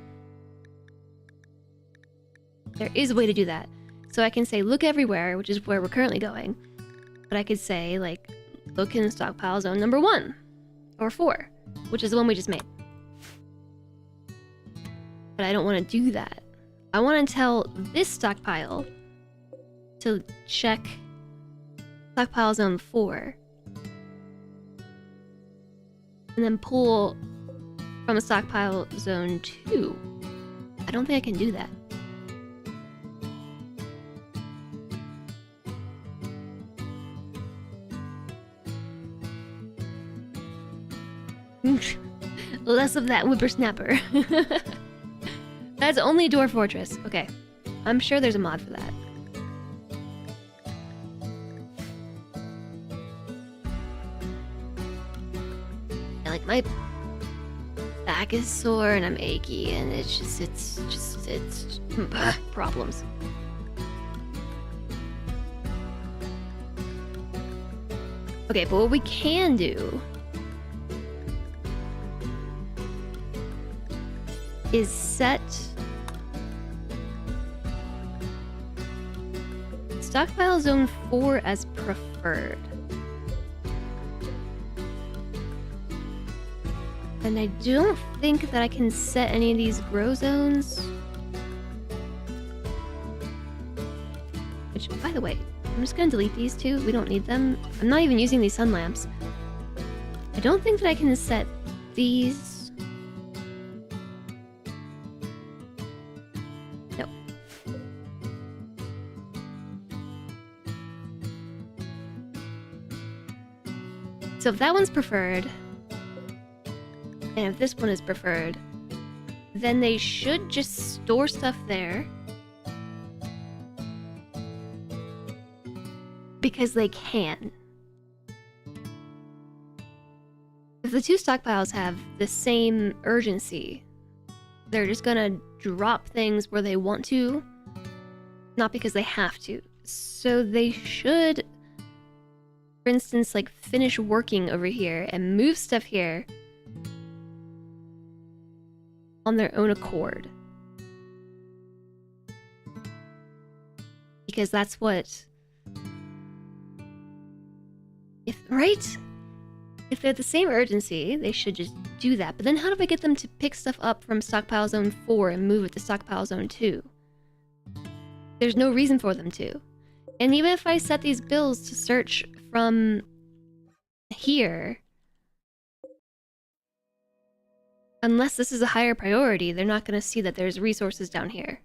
There is a way to do that. So I can say look everywhere, which is where we're currently going. But I could say like look in stockpile zone number 1 or 4, which is the one we just made. But I don't want to do that. I want to tell this stockpile to check stockpile zone 4 and then pull from a stockpile zone 2. I don't think I can do that. Less of that whippersnapper. That's only Dwarf Fortress. Okay. I'm sure there's a mod for that. My back is sore and I'm achy, and it's problems. Okay, but what we can do is set stockpile zone 4 as preferred. And I don't think that I can set any of these grow zones. Which, by the way, I'm just gonna delete these two. We don't need them. I'm not even using these sun lamps. I don't think that I can set these. No. So if that one's preferred, and if this one is preferred, then they should just store stuff there. Because they can. If the two stockpiles have the same urgency, they're just gonna drop things where they want to, not because they have to. So they should, for instance, like finish working over here and move stuff here on their own accord. Because that's what... Right? If they're the same urgency, they should just do that. But then how do I get them to pick stuff up from stockpile zone 4 and move it to stockpile zone 2? There's no reason for them to. And even if I set these bills to search from here, unless this is a higher priority, they're not going to see that there's resources down here.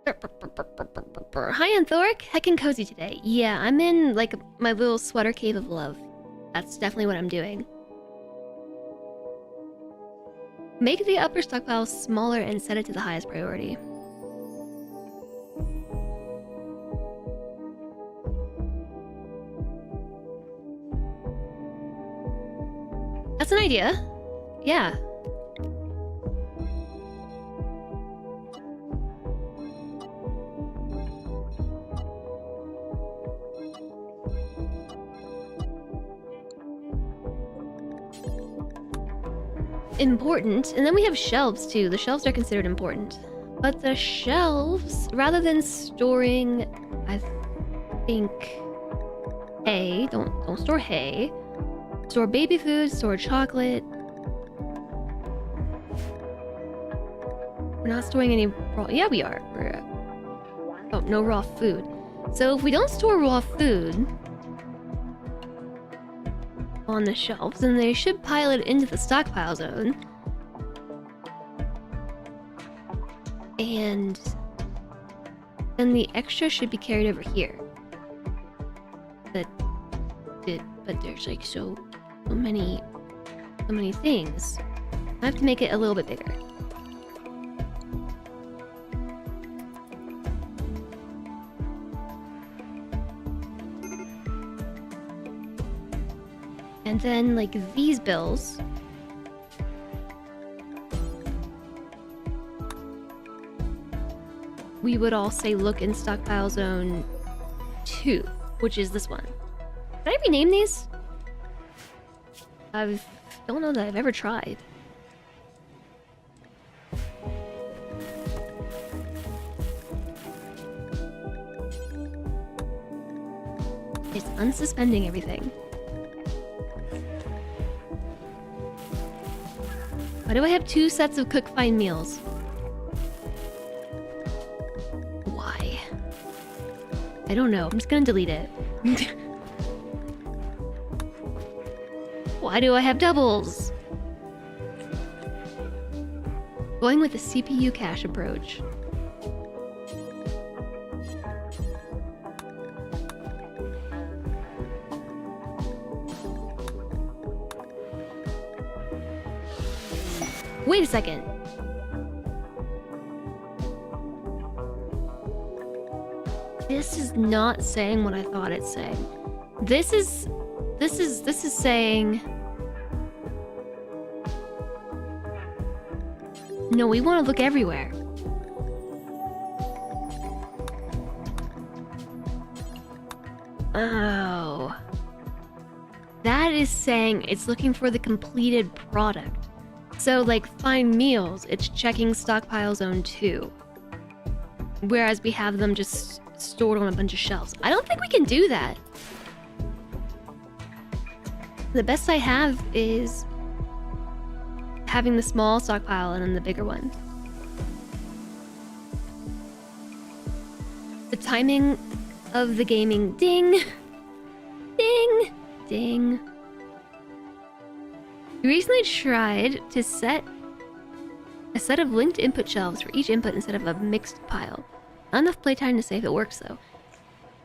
Hi, Anthoric. Heckin' cozy today. Yeah, I'm in, like, my little sweater cave of love. That's definitely what I'm doing. Make the upper stockpile smaller and set it to the highest priority. That's an idea. Yeah. Important. And then we have shelves too. The shelves are considered important. But the shelves, rather than storing, I think, hay, don't store hay. Store baby food, store chocolate. We're not storing any raw... Yeah, we are. Oh, no raw food. So if we don't store raw food on the shelves, then they should pile it into the stockpile zone. And then the extra should be carried over here. But there's like so many things. I have to make it a little bit bigger. And then, like, these bills. We would all say look in stockpile zone 2, which is this one. Did I rename these? I don't know that I've ever tried. It's unsuspending everything. Why do I have 2 sets of cook fine meals? Why? I don't know. I'm just gonna delete it. Why do I have doubles? Going with the CPU cache approach. Wait a second. This is not saying what I thought it's saying. This This is saying... No, we want to look everywhere. Oh. That is saying it's looking for the completed product. So, like, find meals, it's checking stockpile zone 2. Whereas we have them just stored on a bunch of shelves. I don't think we can do that. The best I have is having the small stockpile and then the bigger one. The timing of the gaming ding, ding, ding. We recently tried to set a set of linked input shelves for each input instead of a mixed pile. Not enough playtime to say if it works though.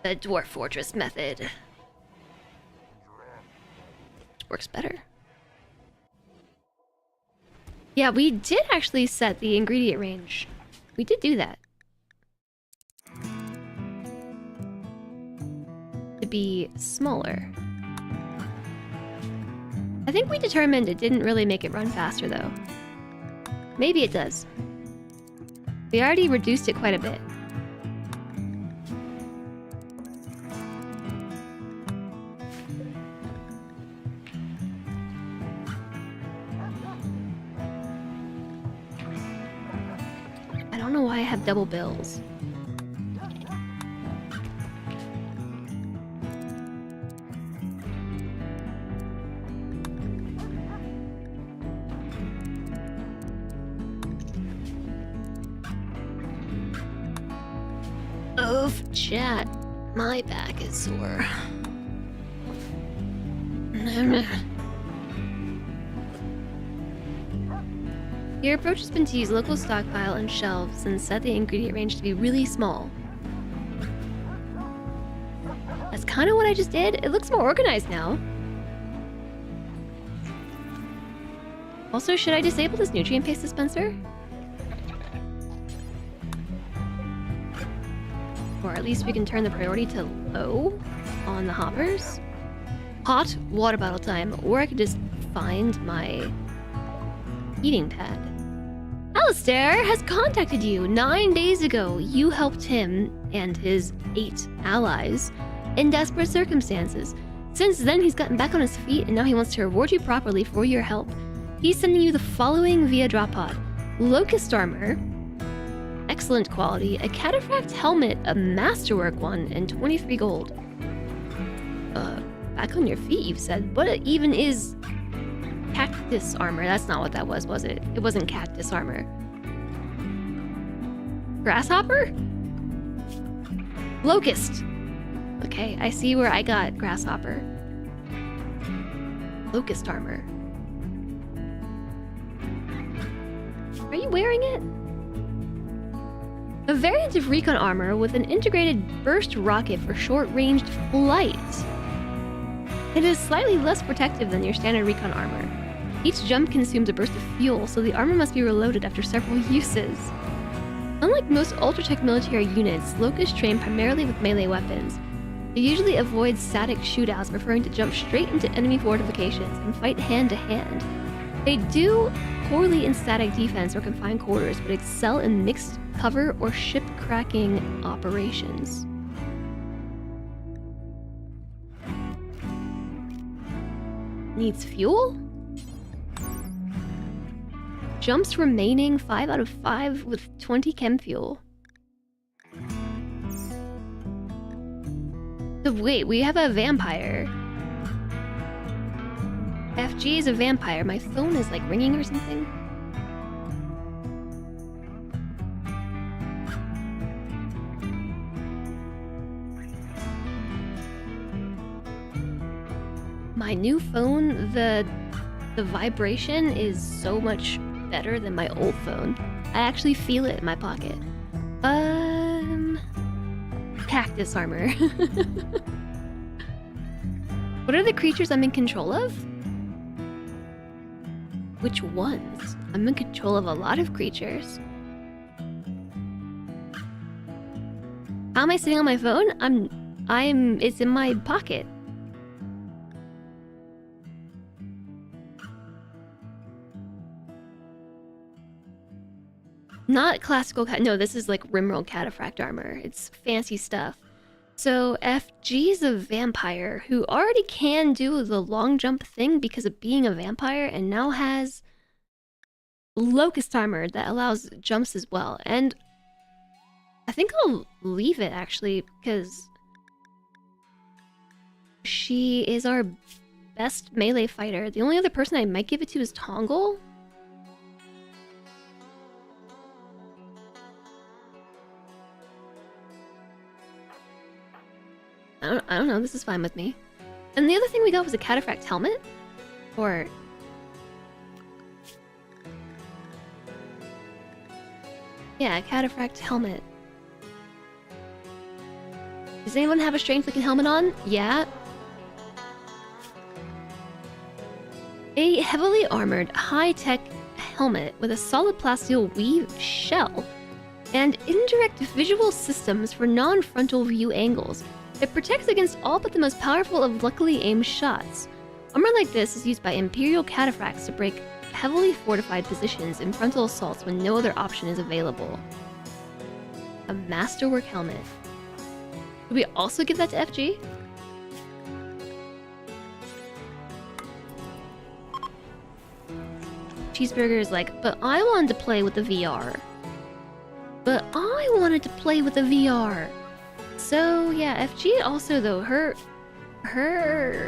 The Dwarf Fortress method. Works better. Yeah, we did actually set the ingredient range. We did do that. To be smaller. I think we determined it didn't really make it run faster though. Maybe it does. We already reduced it quite a bit. I don't know why I have double bills. Oof, chat. My back is sore. Your approach has been to use local stockpile and shelves and set the ingredient range to be really small. That's kind of what I just did. It looks more organized now. Also, should I disable this nutrient paste dispenser? Or at least we can turn the priority to low on the hoppers. Hot water bottle time, or I could just find my eating pad. Alistair has contacted you 9 days ago. You helped him and his 8 allies in desperate circumstances. Since then, he's gotten back on his feet and now he wants to reward you properly for your help. He's sending you the following via drop pod. Locust armor, excellent quality, a cataphract helmet, a masterwork one, and 23 gold. Back on your feet, you've said. What even is cactus armor? That's not what that was it? It wasn't cactus armor. Grasshopper? Locust. Okay, I see where I got grasshopper. Locust armor. Are you wearing it? A variant of recon armor with an integrated burst rocket for short-ranged flight. It is slightly less protective than your standard recon armor. Each jump consumes a burst of fuel, so the armor must be reloaded after several uses. Unlike most Ultratech military units, Locusts train primarily with melee weapons. They usually avoid static shootouts, preferring to jump straight into enemy fortifications and fight hand-to-hand. They do poorly in static defense or confined quarters, but excel in mixed cover or ship-cracking operations. Needs fuel? Jumps remaining 5 out of 5 with 20 chem fuel. So wait, we have a vampire. FG is a vampire. My phone is like ringing or something. My new phone, the vibration is so much better than my old phone. I actually feel it in my pocket. Cactus armor. What are the creatures I'm in control of? Which ones? I'm in control of a lot of creatures. How am I sitting on my phone? It's in my pocket. Not classical. No, this is like RimWorld cataphract armor. It's fancy stuff. So FG is a vampire who already can do the long jump thing because of being a vampire, and now has locust armor that allows jumps as well. And I think I'll leave it actually because she is our best melee fighter. The only other person I might give it to is Tongle. I don't know, this is fine with me. And the other thing we got was a cataphract helmet? Or... yeah, a cataphract helmet. Does anyone have a strength-looking helmet on? Yeah. A heavily armored, high-tech helmet with a solid plasteel weave shell and indirect visual systems for non-frontal view angles. It protects against all but the most powerful of luckily aimed shots. Armor like this is used by Imperial cataphracts to break heavily fortified positions in frontal assaults when no other option is available. A masterwork helmet. Did we also give that to FG? Cheeseburger is like, but I wanted to play with the VR. But I wanted to play with the VR. So yeah, FG also though, her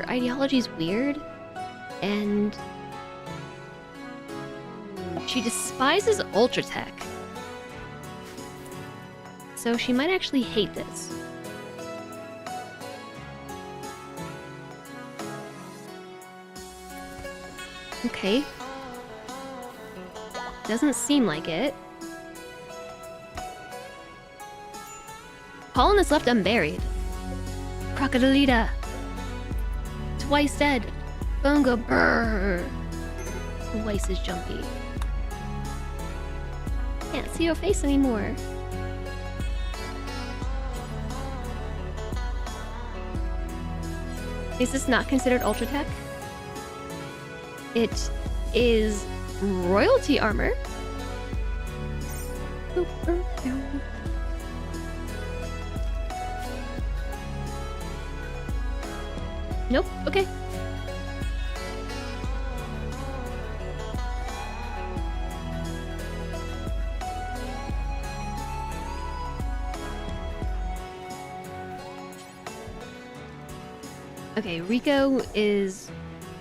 ideology is weird, and she despises Ultratech. So she might actually hate this. Okay. Doesn't seem like it. Colonist left unburied. Crocodilita. Twice dead. Bone go brrr. Twice as jumpy. Can't see your face anymore. Is this not considered Ultratech? It is royalty armor. Nope, okay. Okay, Rico is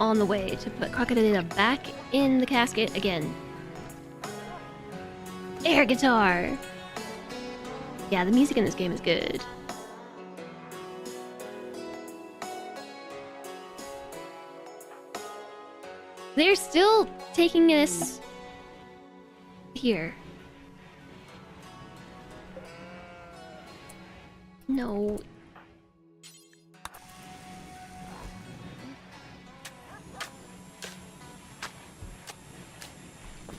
on the way to put Crocodilita back in the casket again. Air guitar! Yeah, the music in this game is good. They're still taking us here. No.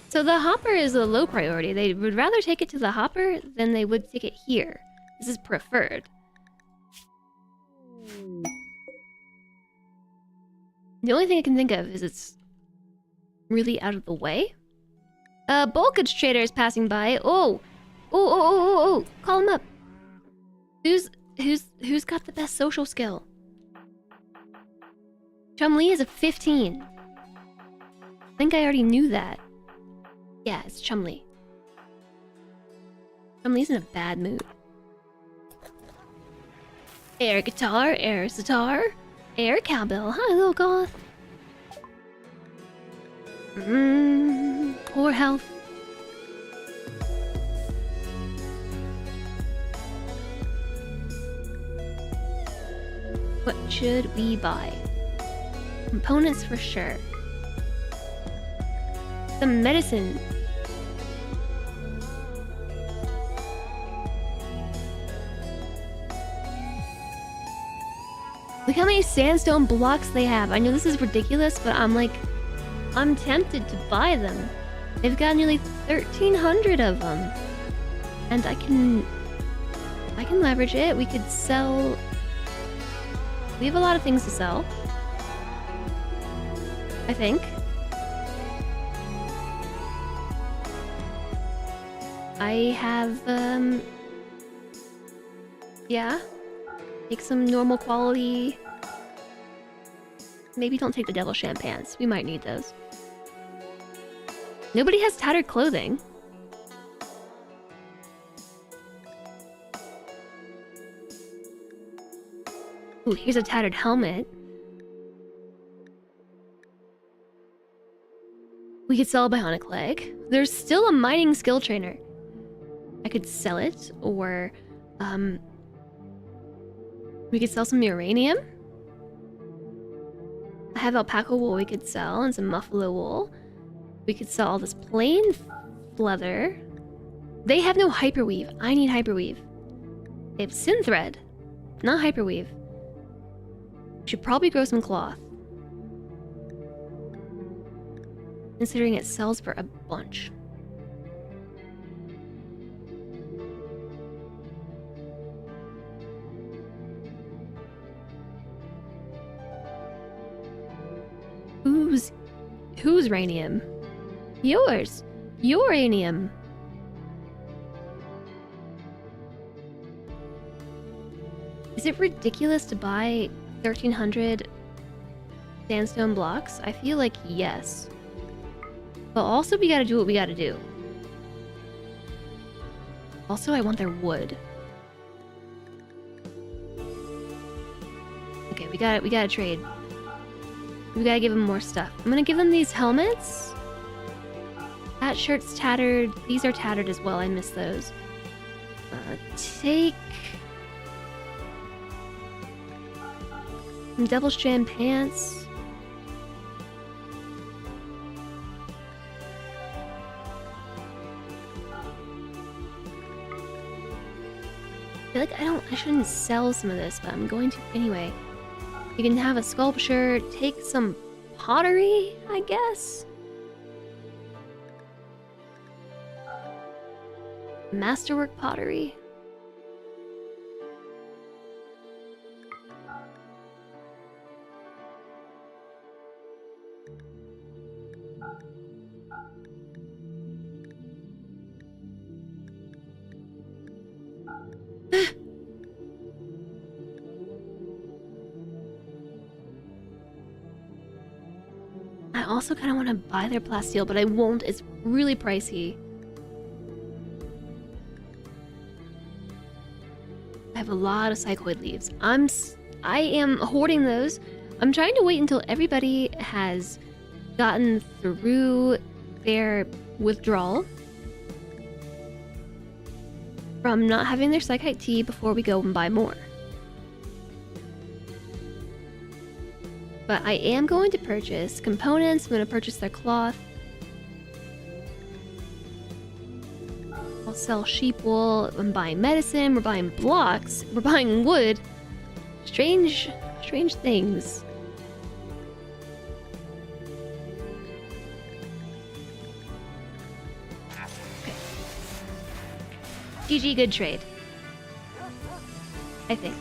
So the hopper is a low priority. They would rather take it to the hopper than they would take it here. This is preferred. The only thing I can think of is it's really out of the way. Bulkage trader is passing by. Oh, call him up. Who's got the best social skill? Chumlee is a 15. I think I already knew that. Yeah, it's Chumlee. Chumlee's in a bad mood. Air guitar, air sitar, air cowbell. Hi, little goth. Poor health. What should we buy? Components for sure. Some medicine. Look how many sandstone blocks they have. I know this is ridiculous, but I'm tempted to buy them. They've got nearly 1,300 of them. And I can leverage it. We could sell... We have a lot of things to sell. I think. I have, yeah. Take some normal quality. Maybe don't take the devil champagnes. We might need those. Nobody has tattered clothing. Ooh, here's a tattered helmet. We could sell a bionic leg. There's still a mining skill trainer. I could sell it, or we could sell some uranium. I have alpaca wool we could sell and some buffalo wool. We could sell all this plain leather. They have no hyperweave. I need hyperweave. They have synthread, not hyperweave. We should probably grow some cloth, considering it sells for a bunch. Whose ranium? Yours. Your ranium. Is it ridiculous to buy 1,300 sandstone blocks? I feel like yes. But also we gotta do what we gotta do. Also, I want their wood. Okay, we gotta trade. We gotta give them more stuff. I'm gonna give them these helmets. That shirt's tattered. These are tattered as well. I miss those. Take some double strand pants. I feel like I shouldn't sell some of this, but I'm going to anyway. You can have a sculpture, take some pottery, I guess. Masterwork pottery. I also kind of want to buy their plasteel, but I won't. It's really pricey. I have a lot of cycloid leaves. I am hoarding those. I'm trying to wait until everybody has gotten through their withdrawal from not having their psychite tea before we go and buy more. But I am going to purchase components. I'm going to purchase their cloth. I'll sell sheep wool. I'm buying medicine. We're buying blocks. We're buying wood. Strange things. Okay. GG, good trade. I think.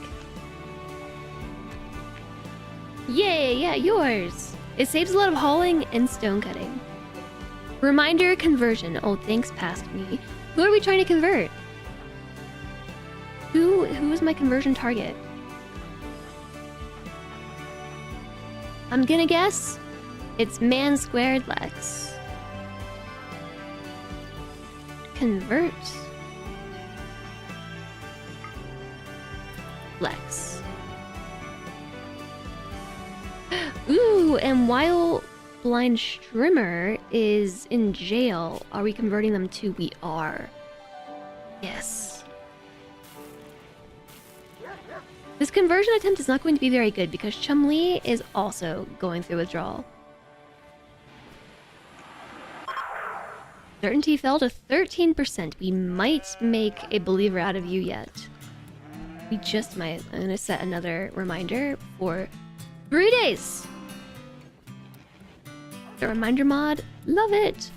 Yay, yeah, yours. It saves a lot of hauling and stone cutting. Reminder conversion. Oh, thanks, past me. Who are we trying to convert? Who is my conversion target? I'm gonna guess it's man squared Lex. Convert. Lex. Ooh, and while Blind Strimmer is in jail, are we converting them to? We are. Yes. This conversion attempt is not going to be very good because Chumlee is also going through withdrawal. Certainty fell to 13%. We might make a believer out of you yet. We just might. I'm gonna set another reminder for 3 days. The reminder mod, love it.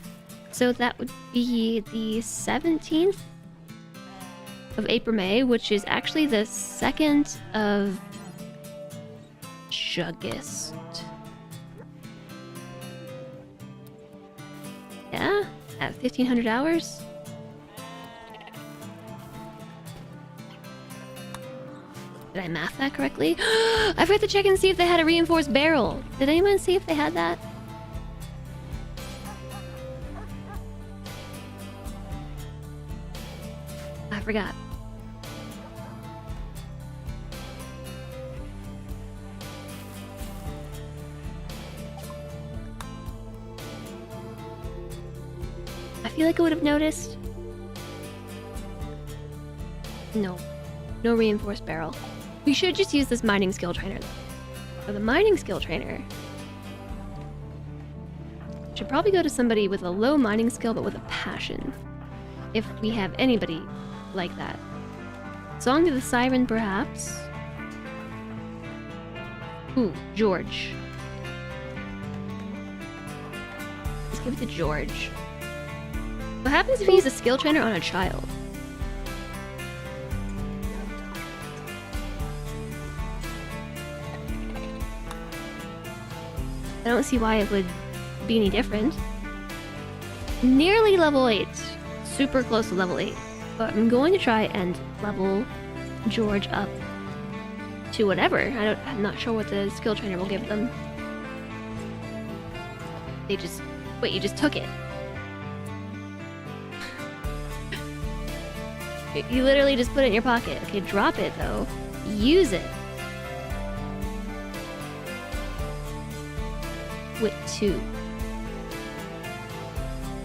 So that would be the 17th of April, May, which is actually the 2nd of August. Yeah, at 1500 hours. Did I math that correctly? I forgot to check and see if they had a reinforced barrel. Did anyone see if they had that? I forgot. I feel like I would have noticed. No. No reinforced barrel. We should just use this mining skill trainer though. For the mining skill trainer, should probably go to somebody with a low mining skill but with a passion. If we have anybody like that. Song to the Siren, perhaps. Ooh, George. Let's give it to George. What happens if we use a skill trainer on a child? I don't see why it would be any different. Nearly level 8. Super close to level 8. But I'm going to try and level George up to whatever. I'm not sure what the skill trainer will give them. They just... Wait, you just took it. You literally just put it in your pocket. Okay, drop it though. Use it. Wit 2.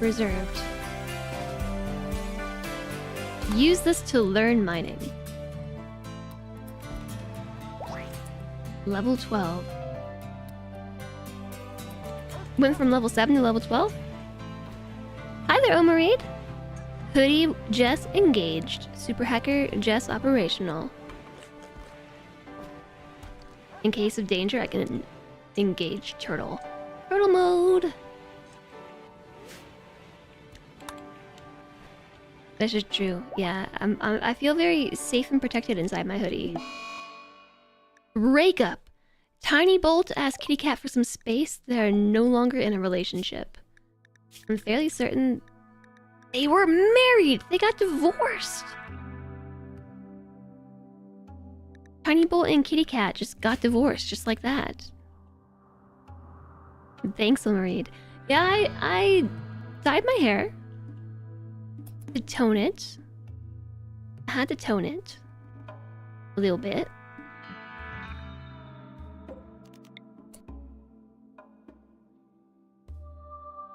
Reserved. Use this to learn mining. Level 12. Went from level 7 to level 12? Hi there, Omarid. Hoodie Jess engaged. Super hacker Jess operational. In case of danger, I can engage turtle. Turtle mode. That's just true. Yeah, I feel very safe and protected inside my hoodie. Break up. Tiny Bolt asked Kitty Cat for some space. They are no longer in a relationship. I'm fairly certain they were married. They got divorced. Tiny Bolt and Kitty Cat just got divorced, just like that. Thanks, Omarid. Yeah, I dyed my hair to tone it. I had to tone it a little bit.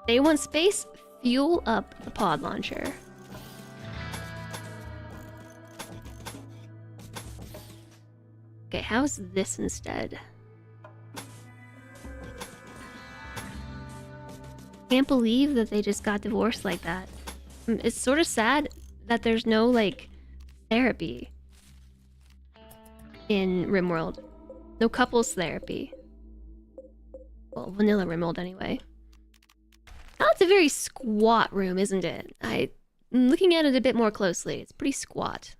They want space. Fuel up the pod launcher. Okay, how's this instead? Can't believe that they just got divorced like that. It's sort of sad that there's no, like, therapy in RimWorld. No couples therapy. Well, vanilla RimWorld anyway. Oh, it's a very squat room, isn't it? I'm looking at it a bit more closely. It's pretty squat.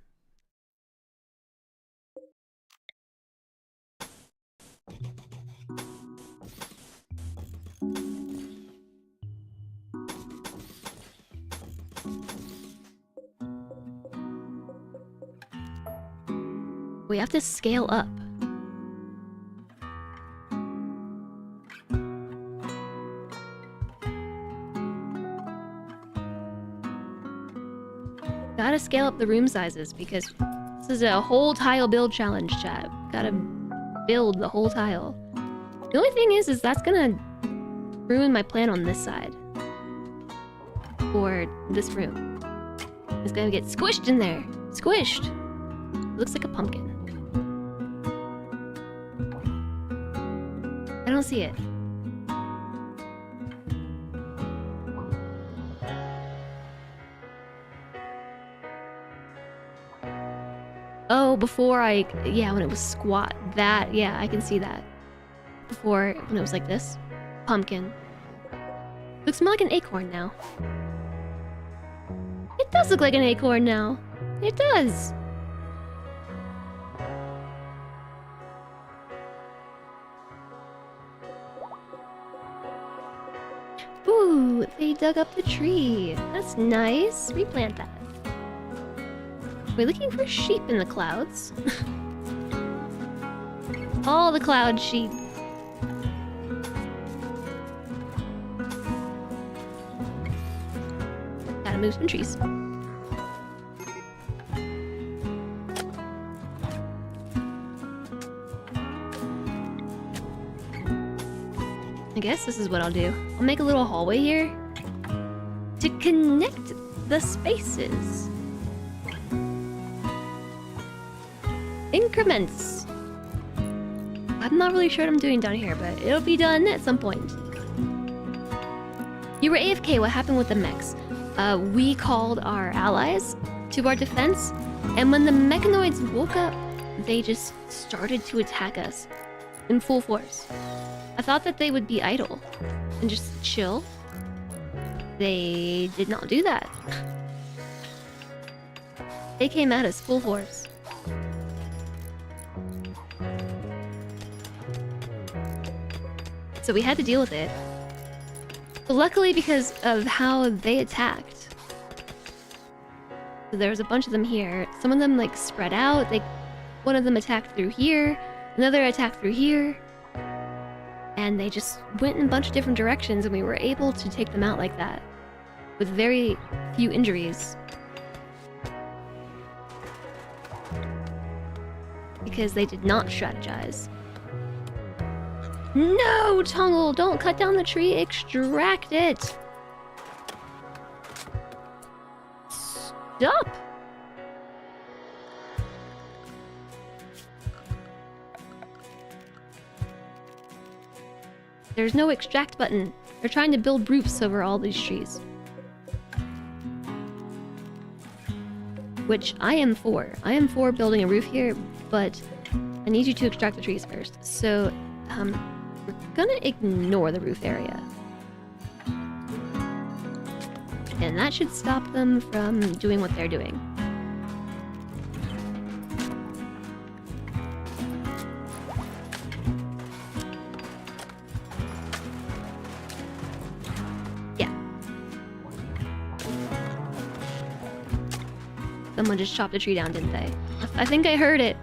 We have to scale up. Gotta scale up the room sizes because this is a whole tile build challenge, chat. Gotta build the whole tile. The only thing is that's gonna ruin my plan on this side. Or this room. It's gonna get squished in there. Squished! Looks like a pumpkin. I don't see it. Oh, before yeah, when it was squat. That, yeah, I can see that. Before, when it was like this. Pumpkin. Looks more like an acorn now. It does look like an acorn now. It does. Ooh, they dug up the tree. That's nice. Replant that. We're looking for sheep in the clouds. All the cloud sheep. Gotta move some trees. I guess this is what I'll do. I'll make a little hallway here to connect the spaces. Increments. I'm not really sure what I'm doing down here, but it'll be done at some point. You were AFK, what happened with the mechs? We called our allies to our defense, and when the mechanoids woke up, they just started to attack us in full force. I thought that they would be idle and just chill. They did not do that. They came at us full force. So we had to deal with it. But luckily, because of how they attacked, so there was a bunch of them here. Some of them like spread out. One of them attacked through here, another attacked through here, and they just went in a bunch of different directions, and we were able to take them out like that with very few injuries. Because they did not strategize. No, Tungle! Don't cut down the tree, extract it! Stop! There's no extract button. They're trying to build roofs over all these trees. Which I am for. I am for building a roof here, but I need you to extract the trees first. So, we're gonna ignore the roof area. And that should stop them from doing what they're doing. Yeah. Someone just chopped a tree down, didn't they? I think I heard it.